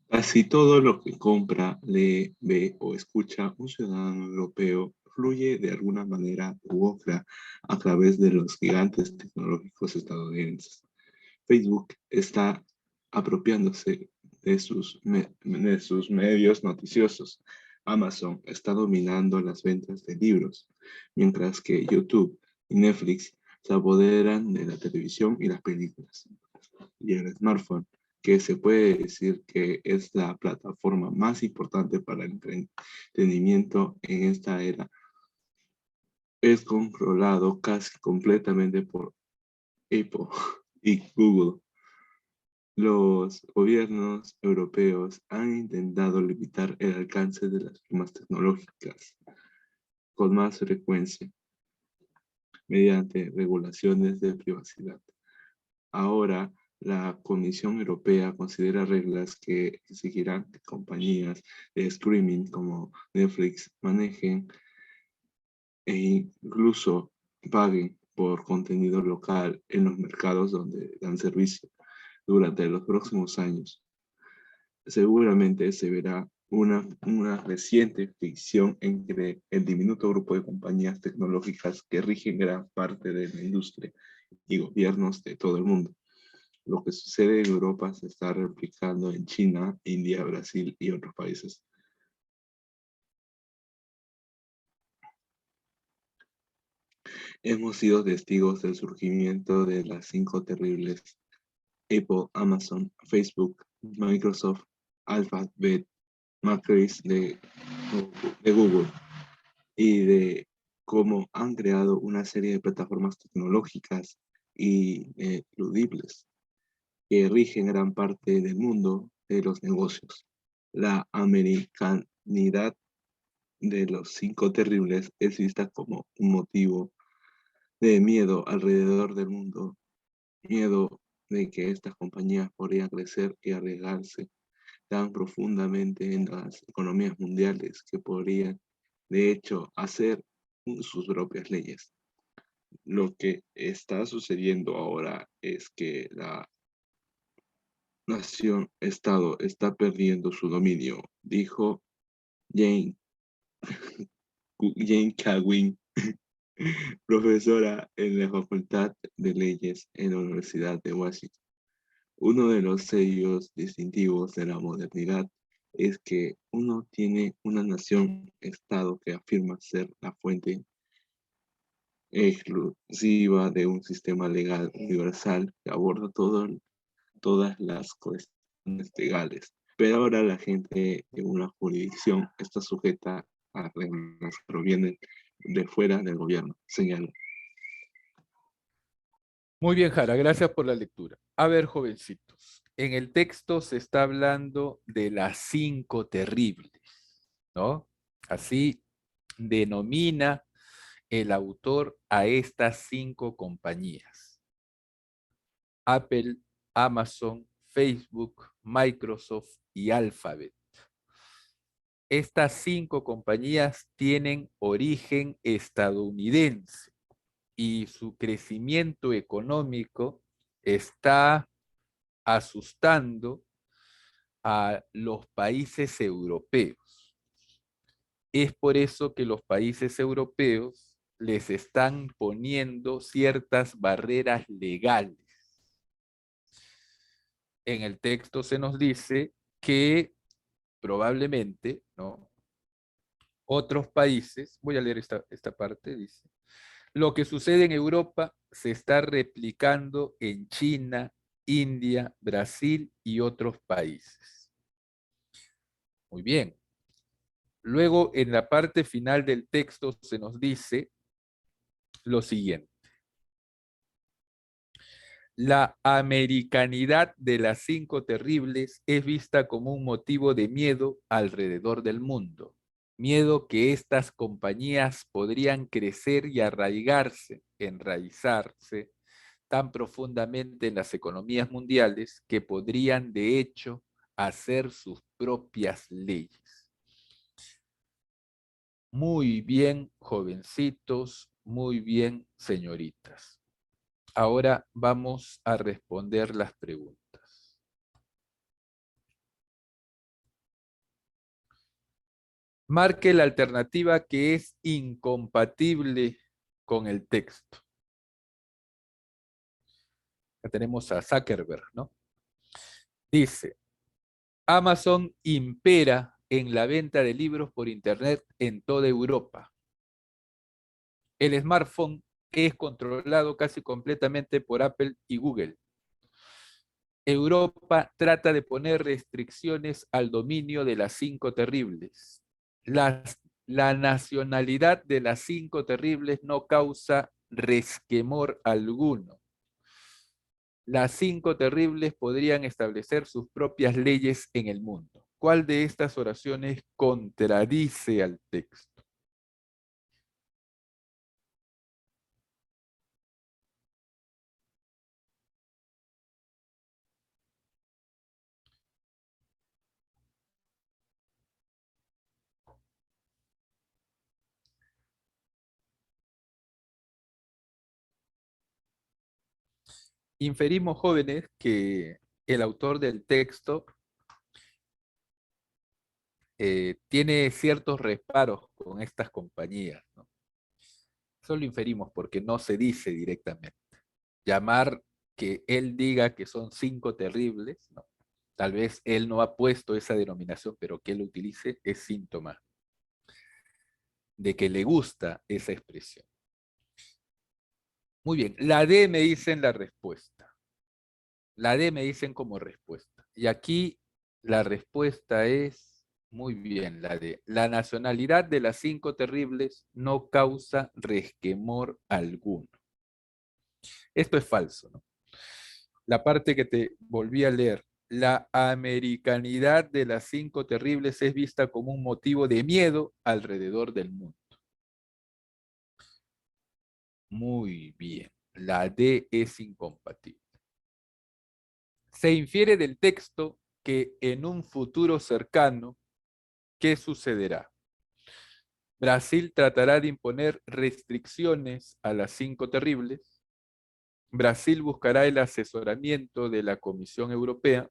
Casi todo lo que compra, lee, ve o escucha un ciudadano europeo fluye de alguna manera u otra a través de los gigantes tecnológicos estadounidenses. Facebook está apropiándose de sus medios noticiosos. Amazon está dominando las ventas de libros, mientras que YouTube y Netflix se apoderan de la televisión y las películas. Y el smartphone, que se puede decir que es la plataforma más importante para el entretenimiento en esta era, es controlado casi completamente por Apple y Google. Los gobiernos europeos han intentado limitar el alcance de las firmas tecnológicas con más frecuencia mediante regulaciones de privacidad. Ahora, la Comisión Europea considera reglas que exigirán que compañías de streaming como Netflix manejen e incluso paguen por contenido local en los mercados donde dan servicio durante los próximos años. Seguramente se verá una reciente fricción entre el diminuto grupo de compañías tecnológicas que rigen gran parte de la industria y gobiernos de todo el mundo. Lo que sucede en Europa se está replicando en China, India, Brasil y otros países. Hemos sido testigos del surgimiento de las 5 terribles: Apple, Amazon, Facebook, Microsoft, Alphabet, Macris de Google, y de cómo han creado una serie de plataformas tecnológicas ineludibles que rigen gran parte del mundo de los negocios. La americanidad de los cinco terribles es vista como un motivo de miedo alrededor del mundo, miedo de que estas compañías podrían crecer y arriesgarse tan profundamente en las economías mundiales que podrían, de hecho, hacer sus propias leyes. Lo que está sucediendo ahora es que la nación-estado está perdiendo su dominio, dijo Jane, Jane Cawin, profesora en la Facultad de Leyes en la Universidad de Washington. Uno de los sellos distintivos de la modernidad es que uno tiene una nación-estado que afirma ser la fuente exclusiva de un sistema legal universal que aborda todas las cuestiones legales. Pero ahora la gente de una jurisdicción está sujeta a reglas que provienen de fuera del gobierno, señaló. Muy bien, Jara, gracias por la lectura. A ver, jovencitos, en el texto se está hablando de las cinco terribles, ¿no? Así denomina el autor a estas cinco compañías: Apple, Amazon, Facebook, Microsoft y Alphabet. Estas cinco compañías tienen origen estadounidense y su crecimiento económico está asustando a los países europeos. Es por eso que los países europeos les están poniendo ciertas barreras legales. En el texto se nos dice que probablemente, ¿no?, otros países, voy a leer esta parte, dice: lo que sucede en Europa se está replicando en China, India, Brasil y otros países. Muy bien. Luego, en la parte final del texto se nos dice lo siguiente: la americanidad de las cinco terribles es vista como un motivo de miedo alrededor del mundo. Miedo que estas compañías podrían crecer y enraizarse tan profundamente en las economías mundiales que podrían, de hecho, hacer sus propias leyes. Muy bien, jovencitos, muy bien, señoritas. Ahora vamos a responder las preguntas. Marque la alternativa que es incompatible con el texto. Ya tenemos a Zuckerberg, ¿no? Dice: Amazon impera en la venta de libros por Internet en toda Europa. El smartphone es controlado casi completamente por Apple y Google. Europa trata de poner restricciones al dominio de las cinco terribles. La nacionalidad de las cinco terribles no causa resquemor alguno. Las cinco terribles podrían establecer sus propias leyes en el mundo. ¿Cuál de estas oraciones contradice al texto? Inferimos, jóvenes, que el autor del texto tiene ciertos reparos con estas compañías, ¿no? Eso lo inferimos porque no se dice directamente. Llamar que él diga que son cinco terribles, ¿no? Tal vez él no ha puesto esa denominación, pero que él lo utilice es síntoma de que le gusta esa expresión. Muy bien, la D me dicen la respuesta. La D me dicen como respuesta. Y aquí la respuesta es, muy bien, la D. La nacionalidad de las cinco terribles no causa resquemor alguno. Esto es falso, ¿no? La parte que te volví a leer. La americanidad de las 5 terribles es vista como un motivo de miedo alrededor del mundo. Muy bien. La D es incompatible. Se infiere del texto que en un futuro cercano, ¿qué sucederá? Brasil tratará de imponer restricciones a las 5 terribles. Brasil buscará el asesoramiento de la Comisión Europea.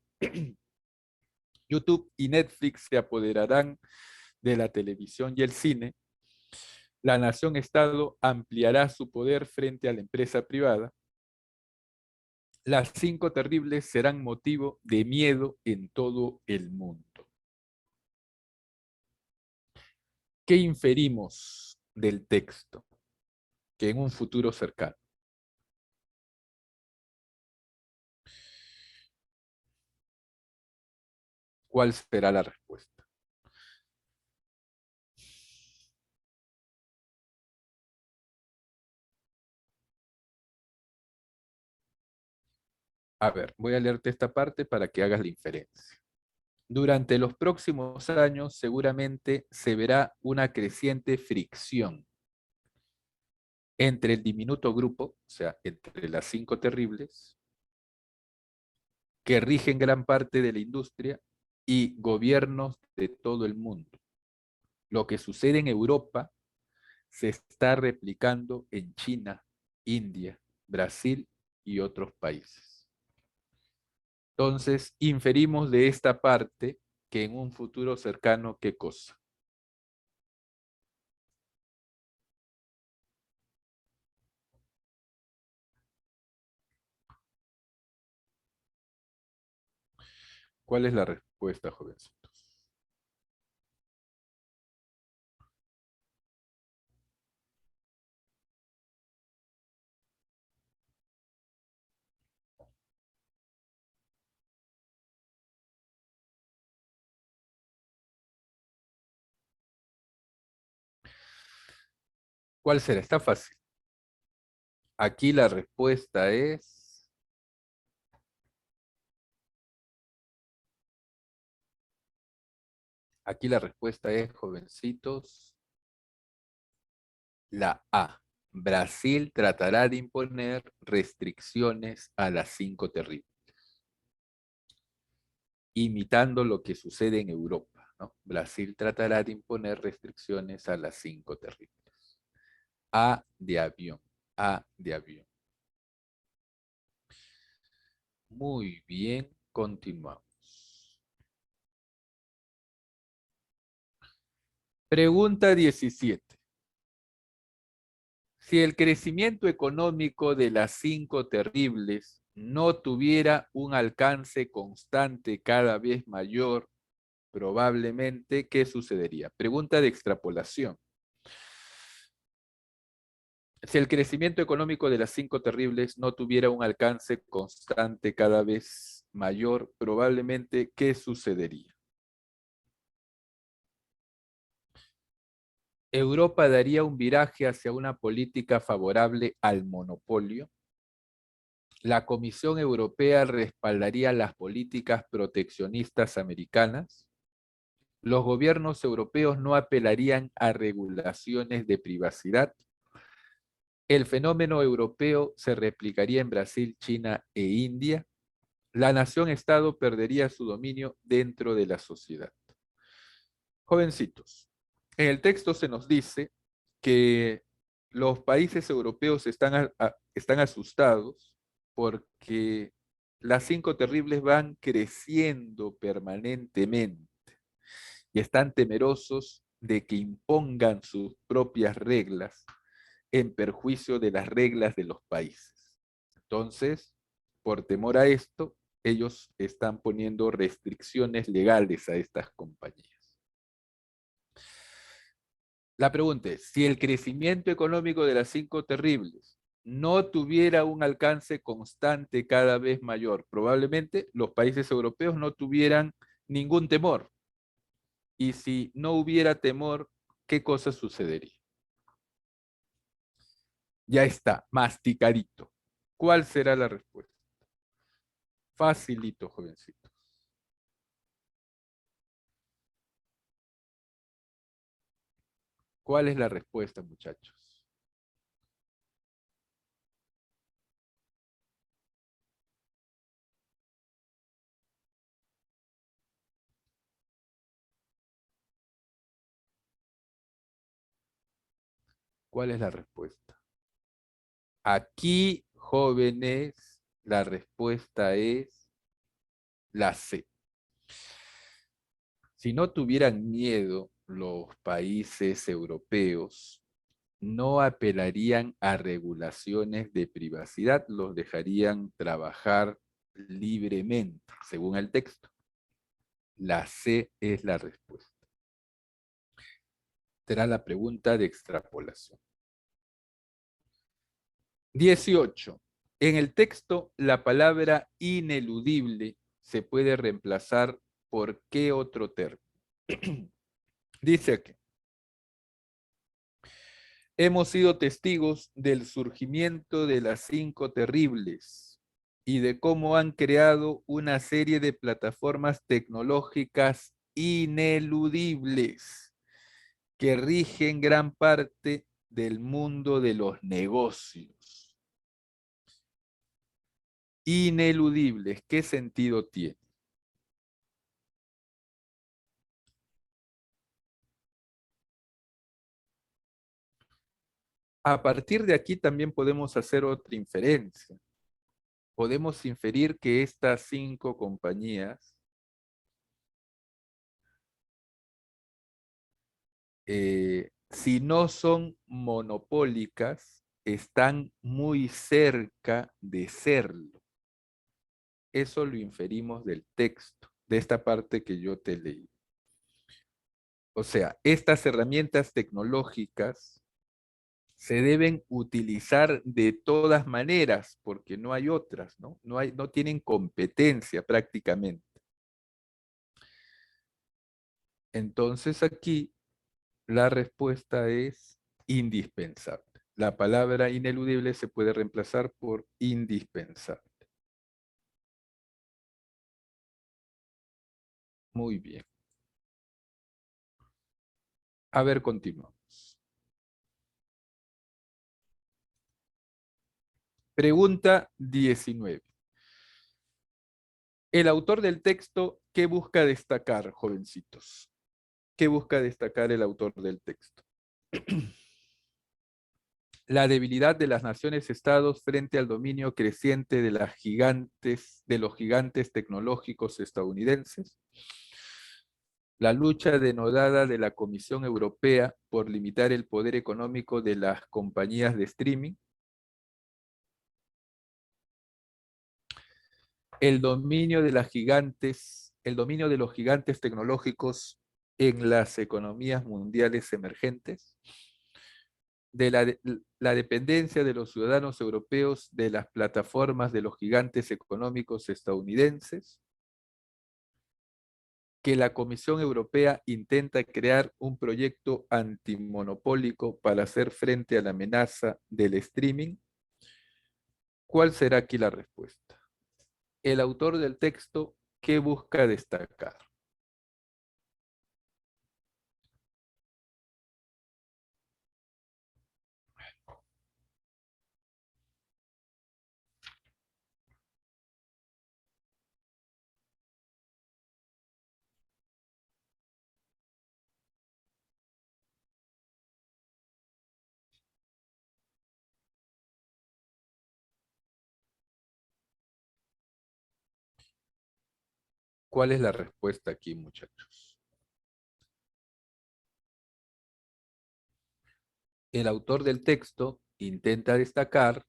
YouTube y Netflix se apoderarán de la televisión y el cine. La nación-estado ampliará su poder frente a la empresa privada. Las 5 terribles serán motivo de miedo en todo el mundo. ¿Qué inferimos del texto? Que en un futuro cercano. ¿Cuál será la respuesta? A ver, voy a leerte esta parte para que hagas la inferencia. Durante los próximos años seguramente se verá una creciente fricción entre el diminuto grupo, o sea, entre las 5 terribles, que rigen gran parte de la industria y gobiernos de todo el mundo. Lo que sucede en Europa se está replicando en China, India, Brasil y otros países. Entonces, inferimos de esta parte que en un futuro cercano, ¿qué cosa? ¿Cuál es la respuesta, jovencitos? ¿Cuál será? Está fácil. Aquí la respuesta es... Aquí la respuesta es, jovencitos, la A. Brasil tratará de imponer restricciones a las 5 terribles, imitando lo que sucede en Europa, ¿no? Brasil tratará de imponer restricciones a las 5 terribles. A de avión, A de avión. Muy bien, continuamos. Pregunta 17. Si el crecimiento económico de las 5 terribles no tuviera un alcance constante cada vez mayor, probablemente, ¿qué sucedería? Pregunta de extrapolación. Si el crecimiento económico de las 5 terribles no tuviera un alcance constante cada vez mayor, probablemente, ¿qué sucedería? Europa daría un viraje hacia una política favorable al monopolio. La Comisión Europea respaldaría las políticas proteccionistas americanas. Los gobiernos europeos no apelarían a regulaciones de privacidad. El fenómeno europeo se replicaría en Brasil, China e India. La nación-estado perdería su dominio dentro de la sociedad. Jovencitos, en el texto se nos dice que los países europeos están asustados porque las 5 terribles van creciendo permanentemente y están temerosos de que impongan sus propias reglas en perjuicio de las reglas de los países. Entonces, por temor a esto, ellos están poniendo restricciones legales a estas compañías. La pregunta es, si el crecimiento económico de las 5 terribles no tuviera un alcance constante cada vez mayor, probablemente los países europeos no tuvieran ningún temor. Y si no hubiera temor, ¿qué cosa sucedería? Ya está, masticadito. ¿Cuál será la respuesta? Facilito, jovencitos. ¿Cuál es la respuesta, muchachos? ¿Cuál es la respuesta? Aquí, jóvenes, la respuesta es la C. Si no tuvieran miedo los países europeos, no apelarían a regulaciones de privacidad, los dejarían trabajar libremente, según el texto. La C es la respuesta. Será la pregunta de extrapolación. 18. En el texto, la palabra ineludible se puede reemplazar por ¿qué otro término? Dice aquí, hemos sido testigos del surgimiento de las 5 terribles y de cómo han creado una serie de plataformas tecnológicas ineludibles que rigen gran parte del mundo de los negocios. Ineludibles, ¿qué sentido tiene? A partir de aquí también podemos hacer otra inferencia. Podemos inferir que estas 5 compañías si no son monopólicas, están muy cerca de serlo. Eso lo inferimos del texto, de esta parte que yo te leí. O sea, estas herramientas tecnológicas se deben utilizar de todas maneras, porque no hay otras, ¿no? No tienen competencia prácticamente. Entonces aquí la respuesta es indispensable. La palabra ineludible se puede reemplazar por indispensable. Muy bien. A ver, continuamos. Pregunta 19. El autor del texto, ¿qué busca destacar, jovencitos? ¿Qué busca destacar el autor del texto? La debilidad de las naciones-estados frente al dominio creciente de los gigantes tecnológicos estadounidenses, la lucha denodada de la Comisión Europea por limitar el poder económico de las compañías de streaming, el dominio de el dominio de los gigantes tecnológicos en las economías mundiales emergentes, la dependencia de los ciudadanos europeos de las plataformas de los gigantes económicos estadounidenses, que la Comisión Europea intenta crear un proyecto antimonopólico para hacer frente a la amenaza del streaming. ¿Cuál será aquí la respuesta? El autor del texto, ¿qué busca destacar? ¿Cuál es la respuesta aquí, muchachos? El autor del texto intenta destacar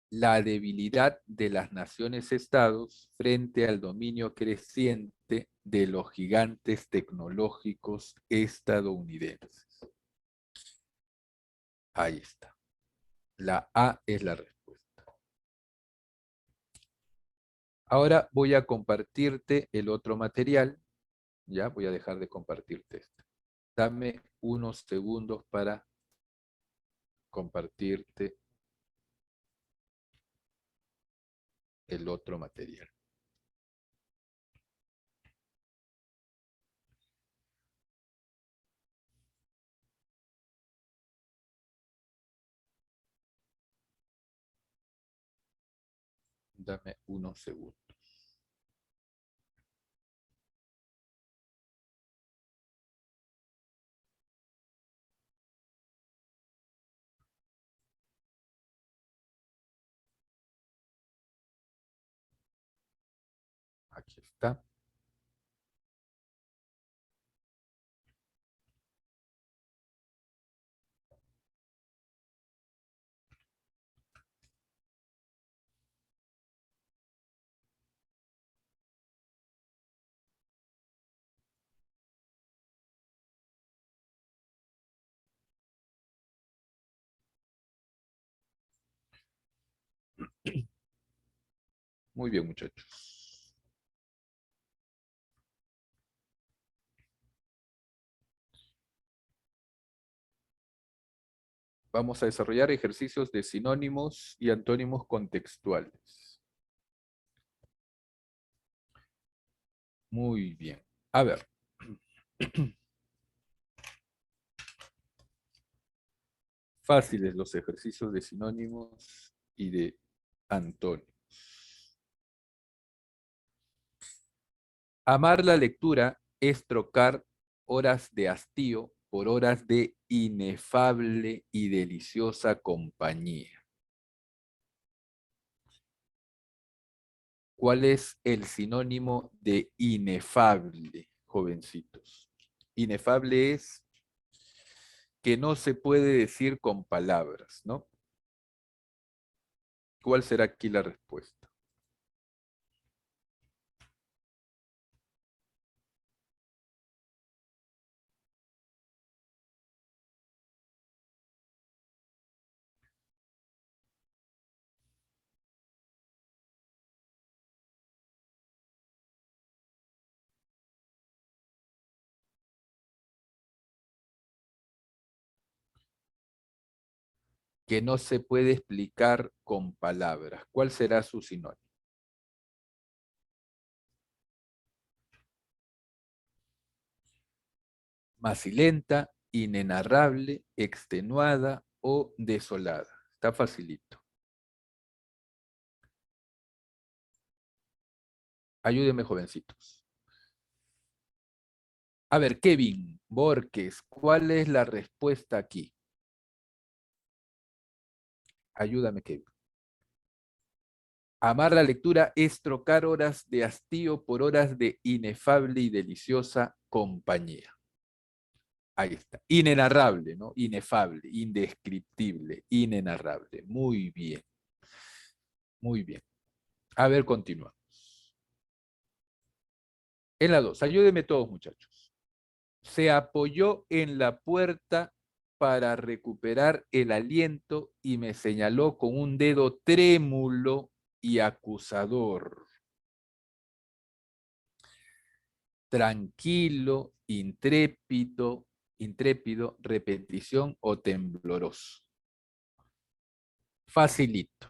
la debilidad de las naciones-estados frente al dominio creciente de los gigantes tecnológicos estadounidenses. Ahí está. La A es la respuesta. Ahora voy a compartirte el otro material. Ya voy a dejar de compartirte este. Dame unos segundos para compartirte el otro material. Dame unos segundos. Aquí está. Muy bien, muchachos. Vamos a desarrollar ejercicios de sinónimos y antónimos contextuales. Muy bien. A ver. Fáciles los ejercicios de sinónimos y de antónimos. Amar la lectura es trocar horas de hastío por horas de inefable y deliciosa compañía. ¿Cuál es el sinónimo de inefable, jovencitos? Inefable es que no se puede decir con palabras, ¿no? ¿Cuál será aquí la respuesta? Que no se puede explicar con palabras. ¿Cuál será su sinónimo? Macilenta, inenarrable, extenuada o desolada. Está facilito. Ayúdenme, jovencitos. A ver, Kevin Borges, ¿cuál es la respuesta aquí? Ayúdame, Kevin. Amar la lectura es trocar horas de hastío por horas de inefable y deliciosa compañía. Ahí está. Inenarrable, ¿no? Inefable, indescriptible, inenarrable. Muy bien. Muy bien. A ver, continúa. En la 2, ayúdenme todos, muchachos. Se apoyó en la puerta para recuperar el aliento y me señaló con un dedo trémulo y acusador. Tranquilo, intrépido, repetición o tembloroso. Facilito.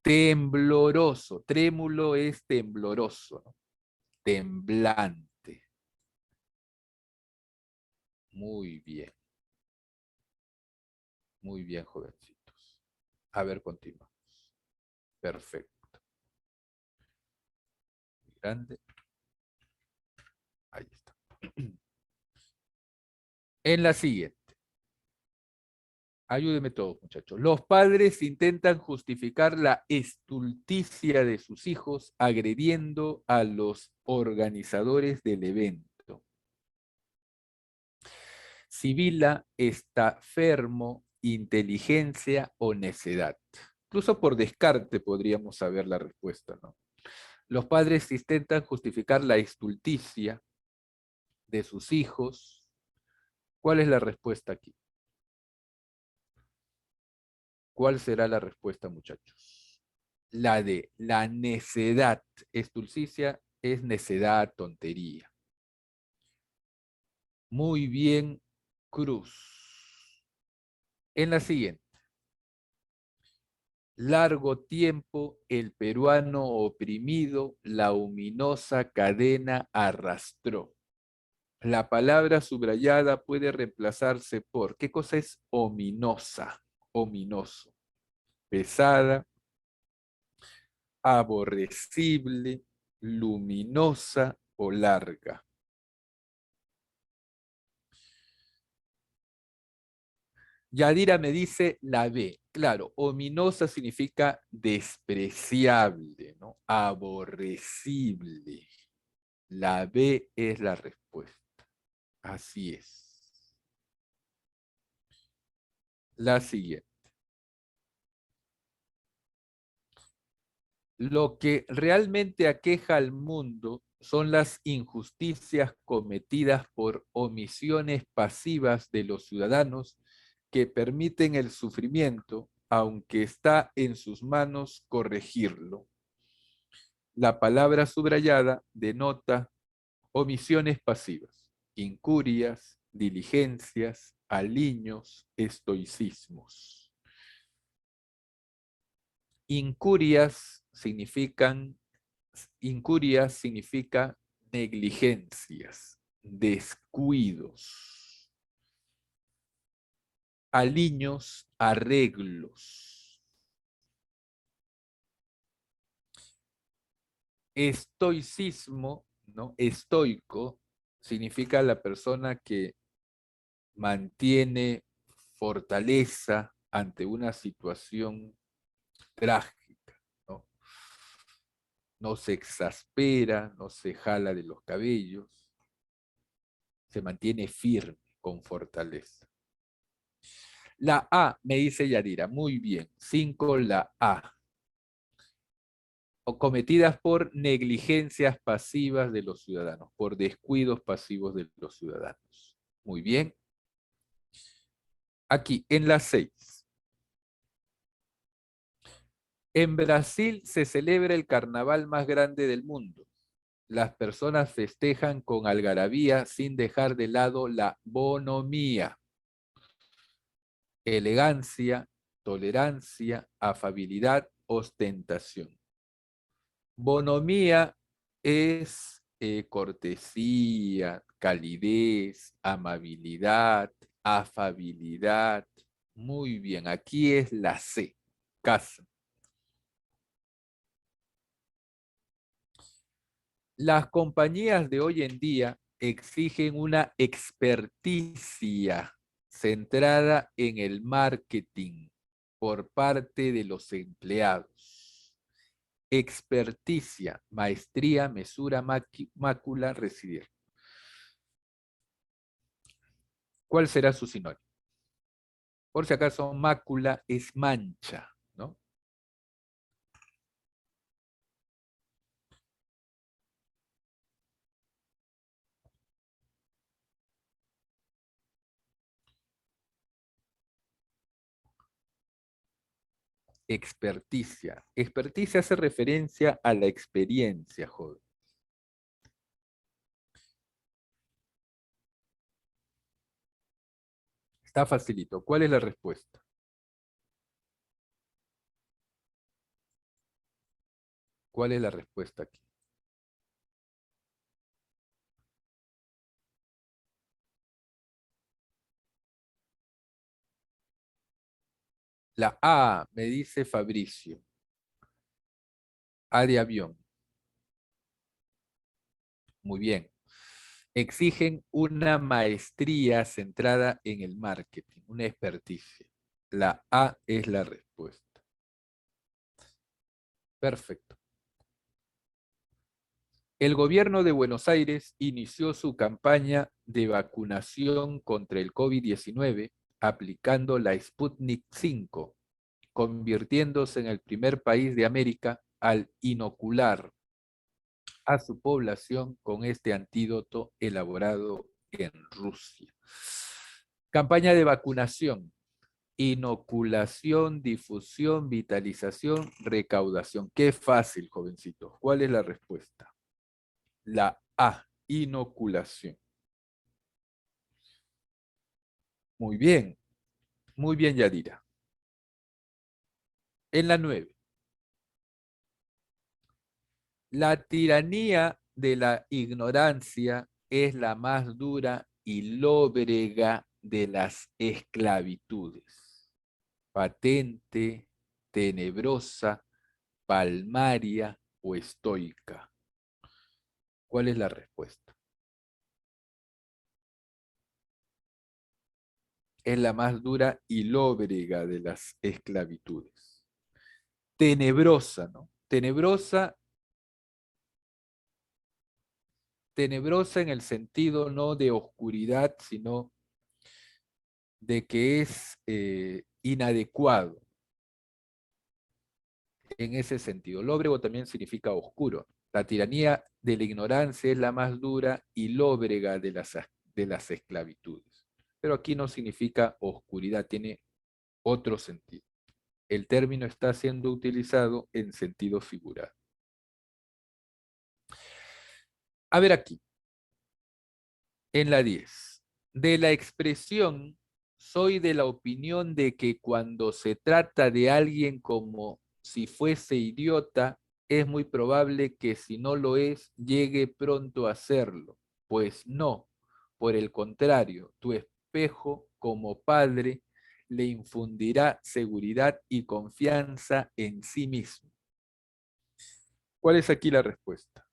Tembloroso. Trémulo es tembloroso, ¿no? Temblante. Muy bien. Muy bien, jovencitos. A ver, continuamos. Perfecto. Grande. Ahí está. En la siguiente. Ayúdenme todos, muchachos. Los padres intentan justificar la estulticia de sus hijos agrediendo a los organizadores del evento. Sibila está fermo, inteligencia o necedad. Incluso por descarte podríamos saber la respuesta, ¿no? Los padres intentan justificar la estulticia de sus hijos. ¿Cuál es la respuesta aquí? ¿Cuál será la respuesta, muchachos? La de la necedad. Estulticia es necedad, tontería. Muy bien, Cruz. En la siguiente. Largo tiempo el peruano oprimido la ominosa cadena arrastró. La palabra subrayada puede reemplazarse por, ¿qué cosa es ominosa? Ominoso. Pesada, aborrecible, luminosa o larga. Yadira me dice la B. Claro, ominosa significa despreciable, ¿no? Aborrecible. La B es la respuesta. Así es. La siguiente. Lo que realmente aqueja al mundo son las injusticias cometidas por omisiones pasivas de los ciudadanos que permiten el sufrimiento, aunque está en sus manos corregirlo. La palabra subrayada denota omisiones pasivas, incurias, diligencias, aliños, estoicismos. Incurias significa negligencias, descuidos. Aliños, arreglos. Estoicismo, ¿no? Estoico significa la persona que mantiene fortaleza ante una situación trágica, ¿no? No se exaspera, no se jala de los cabellos, se mantiene firme, con fortaleza. La A, me dice Yadira, muy bien, 5 la A. O cometidas por negligencias pasivas de los ciudadanos, por descuidos pasivos de los ciudadanos. Muy bien. Aquí, en la 6. En Brasil se celebra el carnaval más grande del mundo. Las personas festejan con algarabía sin dejar de lado la bonomía, elegancia, tolerancia, afabilidad, ostentación. Bonomía es cortesía, calidez, amabilidad, afabilidad. Muy bien, aquí es la C, casa. Las compañías de hoy en día exigen una experticia centrada en el marketing por parte de los empleados. Experticia, maestría, mesura, mácula, residir. ¿Cuál será su sinónimo? Por si acaso, mácula es mancha, ¿no? Experticia. Experticia hace referencia a la experiencia, joven. Está facilito. ¿Cuál es la respuesta? ¿Cuál es la respuesta aquí? La A, me dice Fabricio. A de avión. Muy bien. Exigen una maestría centrada en el marketing, una experticia. La A es la respuesta. Perfecto. El gobierno de Buenos Aires inició su campaña de vacunación contra el COVID-19 aplicando la Sputnik 5, convirtiéndose en el primer país de América al inocular a su población con este antídoto elaborado en Rusia. Campaña de vacunación, inoculación, difusión, vitalización, recaudación. Qué fácil, jovencitos. ¿Cuál es la respuesta? La A, inoculación. Muy bien, Yadira. En la 9. La tiranía de la ignorancia es la más dura y lóbrega de las esclavitudes. Patente, tenebrosa, palmaria o estoica? ¿Cuál es la respuesta? Es la más dura y lóbrega de las esclavitudes. Tenebrosa, ¿no? Tenebrosa en el sentido no de oscuridad, sino de que es inadecuado en ese sentido. Lóbrego también significa oscuro. La tiranía de la ignorancia es la más dura y lóbrega de las esclavitudes. Pero aquí no significa oscuridad, tiene otro sentido. El término está siendo utilizado en sentido figurado. A ver aquí, en la 10. De la expresión, soy de la opinión de que cuando se trata de alguien como si fuese idiota, es muy probable que si no lo es, llegue pronto a serlo. Pues no, por el contrario, tu espejo como padre le infundirá seguridad y confianza en sí mismo. ¿Cuál es aquí la respuesta?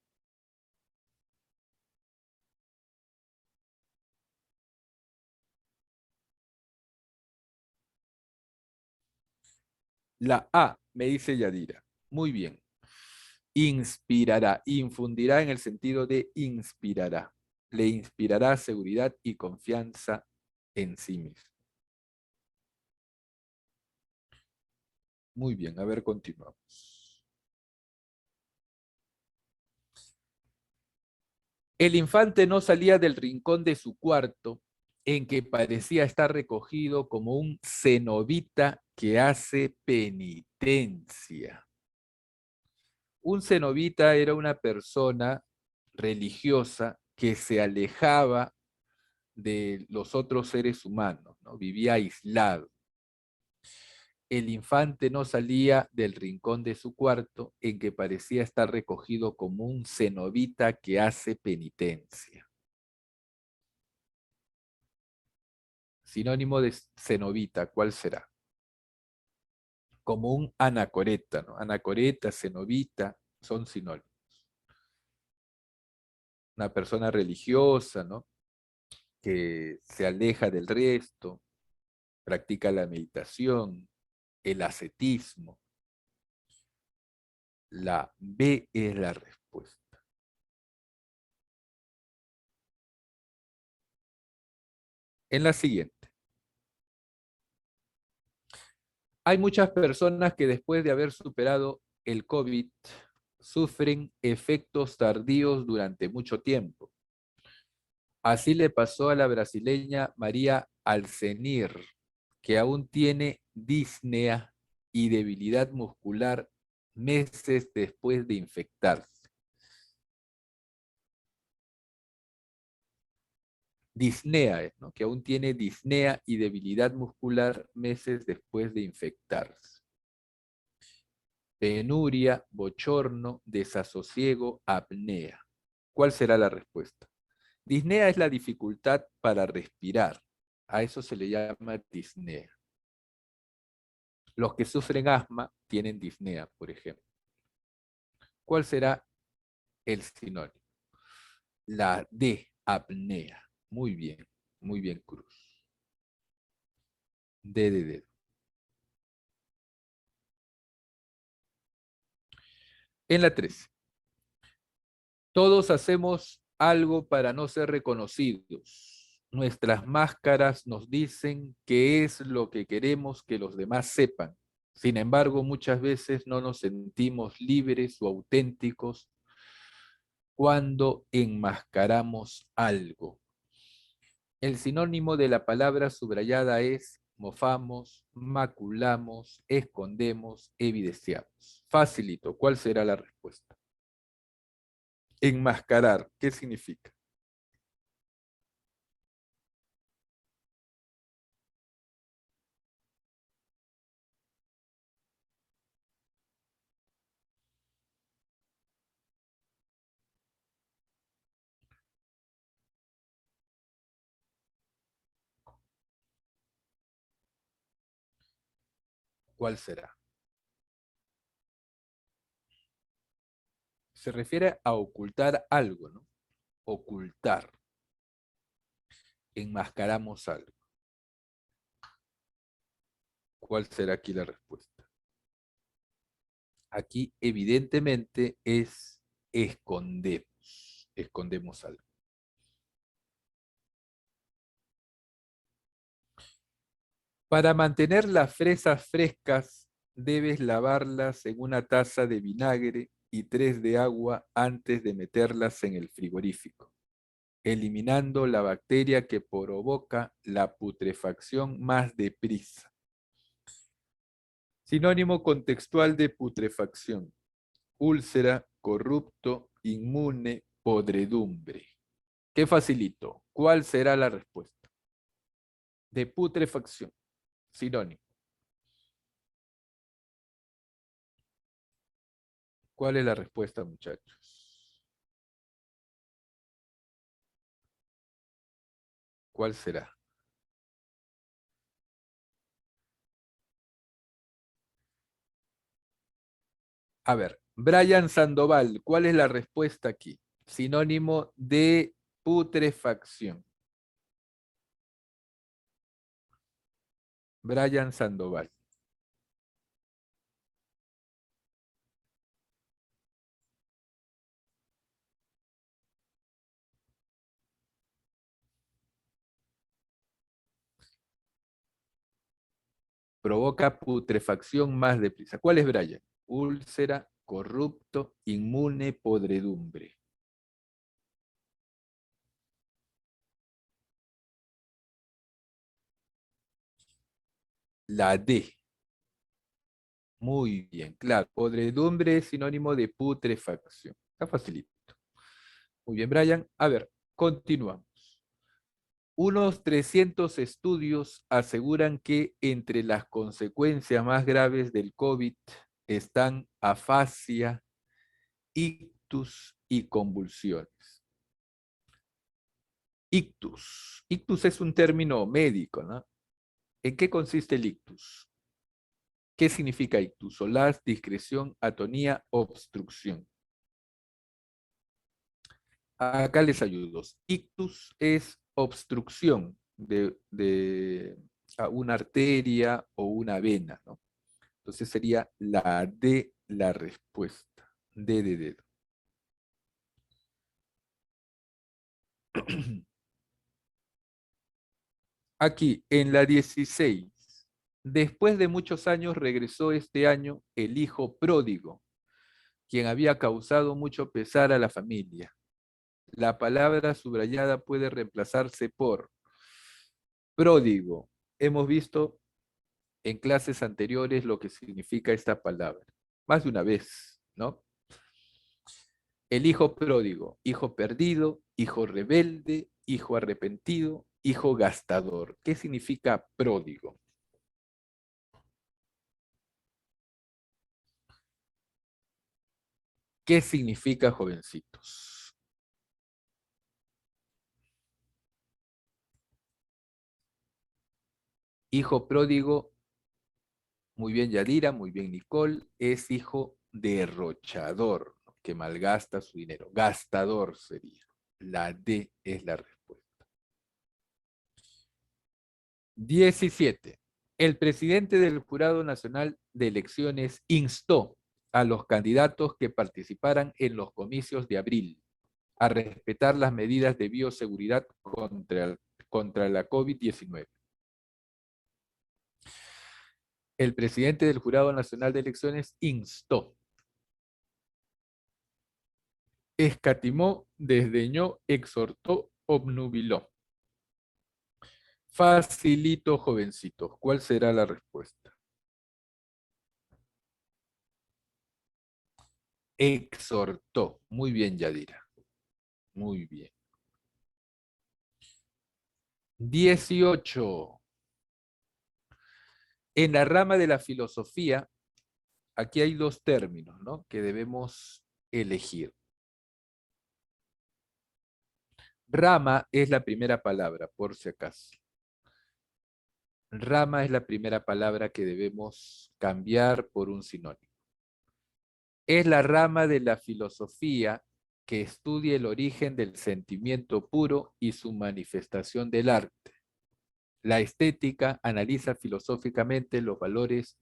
La A, me dice Yadira. Muy bien. Inspirará, infundirá en el sentido de inspirará. Le inspirará seguridad y confianza en sí mismo. Muy bien, a ver, continuamos. El infante no salía del rincón de su cuarto, en que parecía estar recogido como un cenobita que hace penitencia. Un cenobita era una persona religiosa que se alejaba de los otros seres humanos, ¿no? Vivía aislado. El infante no salía del rincón de su cuarto en que parecía estar recogido como un cenobita que hace penitencia. Sinónimo de cenobita, ¿cuál será? Como un anacoreta, ¿no? Anacoreta, cenobita, son sinónimos. Una persona religiosa, ¿no? Que se aleja del resto, practica la meditación, el ascetismo. La B es la respuesta. En la siguiente. Hay muchas personas que después de haber superado el COVID sufren efectos tardíos durante mucho tiempo. Así le pasó a la brasileña María Alcenir, que aún tiene disnea y debilidad muscular meses después de infectarse. Disnea, ¿no? Que aún tiene disnea y debilidad muscular meses después de infectarse. Penuria, bochorno, desasosiego, apnea. ¿Cuál será la respuesta? Disnea es la dificultad para respirar. A eso se le llama disnea. Los que sufren asma tienen disnea, por ejemplo. ¿Cuál será el sinónimo? La D, apnea. Muy bien, Cruz. D de dedo. En la 13. Todos hacemos algo para no ser reconocidos. Nuestras máscaras nos dicen qué es lo que queremos que los demás sepan. Sin embargo, muchas veces no nos sentimos libres o auténticos cuando enmascaramos algo. El sinónimo de la palabra subrayada es mofamos, maculamos, escondemos, evidenciamos. Facilito, ¿cuál será la respuesta? Enmascarar, ¿qué significa? ¿Cuál será? Se refiere a ocultar algo, ¿no? Ocultar. Enmascaramos algo. ¿Cuál será aquí la respuesta? Aquí evidentemente es escondemos. Escondemos algo. Para mantener las fresas frescas, debes lavarlas en una taza de vinagre y 3 de agua antes de meterlas en el frigorífico, eliminando la bacteria que provoca la putrefacción más deprisa. Sinónimo contextual de putrefacción: úlcera, corrupto, inmune, podredumbre. ¿Qué facilito? ¿Cuál será la respuesta? De putrefacción. Sinónimo. ¿Cuál es la respuesta, muchachos? ¿Cuál será? A ver, Brian Sandoval, ¿cuál es la respuesta aquí? Sinónimo de putrefacción. Brian Sandoval. Provoca putrefacción más deprisa. ¿Cuál es Brian? Úlcera, corrupto, inmune, podredumbre. La D. Muy bien, claro. Podredumbre es sinónimo de putrefacción. Está facilito. Muy bien, Brian. A ver, continuamos. Unos 300 estudios aseguran que entre las consecuencias más graves del COVID están afasia, ictus y convulsiones. Ictus. Ictus es un término médico, ¿no? ¿En qué consiste el ictus? ¿Qué significa ictus? Solaz, discreción, atonía, obstrucción. Acá les ayudo. Ictus es obstrucción de una arteria o una vena, ¿no? Entonces sería la D la respuesta. D de dedo. Aquí, en la 16. Después de muchos años regresó este año el hijo pródigo, quien había causado mucho pesar a la familia. La palabra subrayada puede reemplazarse por pródigo. Hemos visto en clases anteriores lo que significa esta palabra. Más de una vez, ¿no? El hijo pródigo, hijo perdido, hijo rebelde, hijo arrepentido, hijo gastador. ¿Qué significa pródigo? ¿Qué significa, jovencitos? Hijo pródigo, muy bien Yadira, muy bien Nicole, es hijo derrochador, ¿no? Que malgasta su dinero. Gastador sería. La D es la respuesta. 17. El presidente del Jurado Nacional de Elecciones instó a los candidatos que participaran en los comicios de abril a respetar las medidas de bioseguridad contra la COVID-19. El presidente del Jurado Nacional de Elecciones instó, escatimó, desdeñó, exhortó, obnubiló. Facilito, jovencitos. ¿Cuál será la respuesta? Exhortó. Muy bien, Yadira. Muy bien. 18. En la rama de la filosofía, aquí hay dos términos, ¿no? Que debemos elegir. Rama es la primera palabra, por si acaso. Rama es la primera palabra que debemos cambiar por un sinónimo. Es la rama de la filosofía que estudia el origen del sentimiento puro y su manifestación del arte. La estética analiza filosóficamente los valores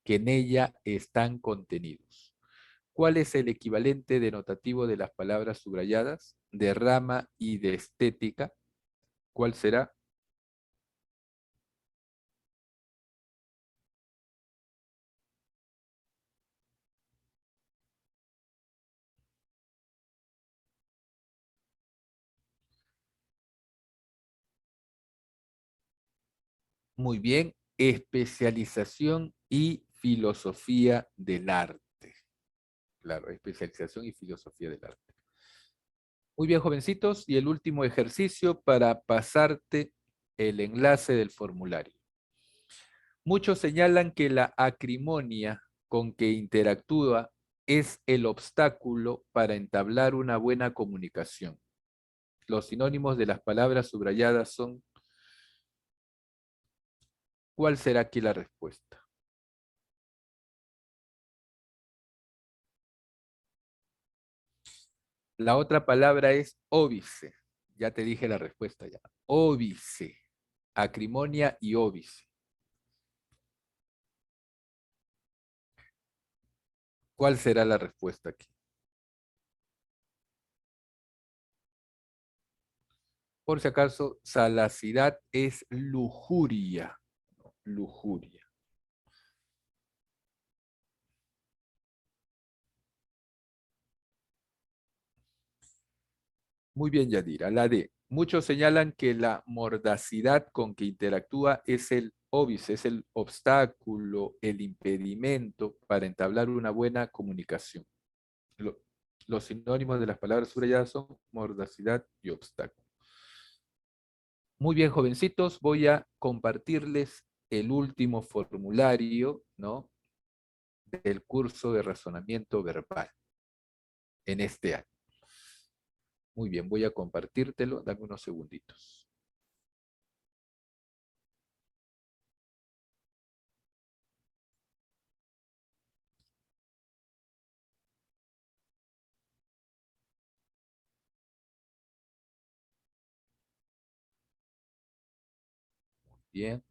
que en ella están contenidos. ¿Cuál es el equivalente denotativo de las palabras subrayadas? De rama y de estética. ¿Cuál será? Muy bien, especialización y filosofía del arte. Claro, especialización y filosofía del arte. Muy bien, jovencitos, y el último ejercicio para pasarte el enlace del formulario. Muchos señalan que la acrimonia con que interactúa es el obstáculo para entablar una buena comunicación. Los sinónimos de las palabras subrayadas son, ¿cuál será aquí la respuesta? La otra palabra es óbice. Ya te dije la respuesta ya. Óbice. Acrimonia y óbice. ¿Cuál será la respuesta aquí? Por si acaso, salacidad es lujuria. No, lujuria. Muy bien, Yadira. La D. Muchos señalan que la mordacidad con que interactúa es el óbice, es el obstáculo, el impedimento para entablar una buena comunicación. Lo- los sinónimos de las palabras subrayadas son mordacidad y obstáculo. Muy bien, jovencitos, voy a compartirles el último formulario, ¿no? Del curso de razonamiento verbal en este año. Muy bien, voy a compartírtelo, dame unos segunditos. Bien.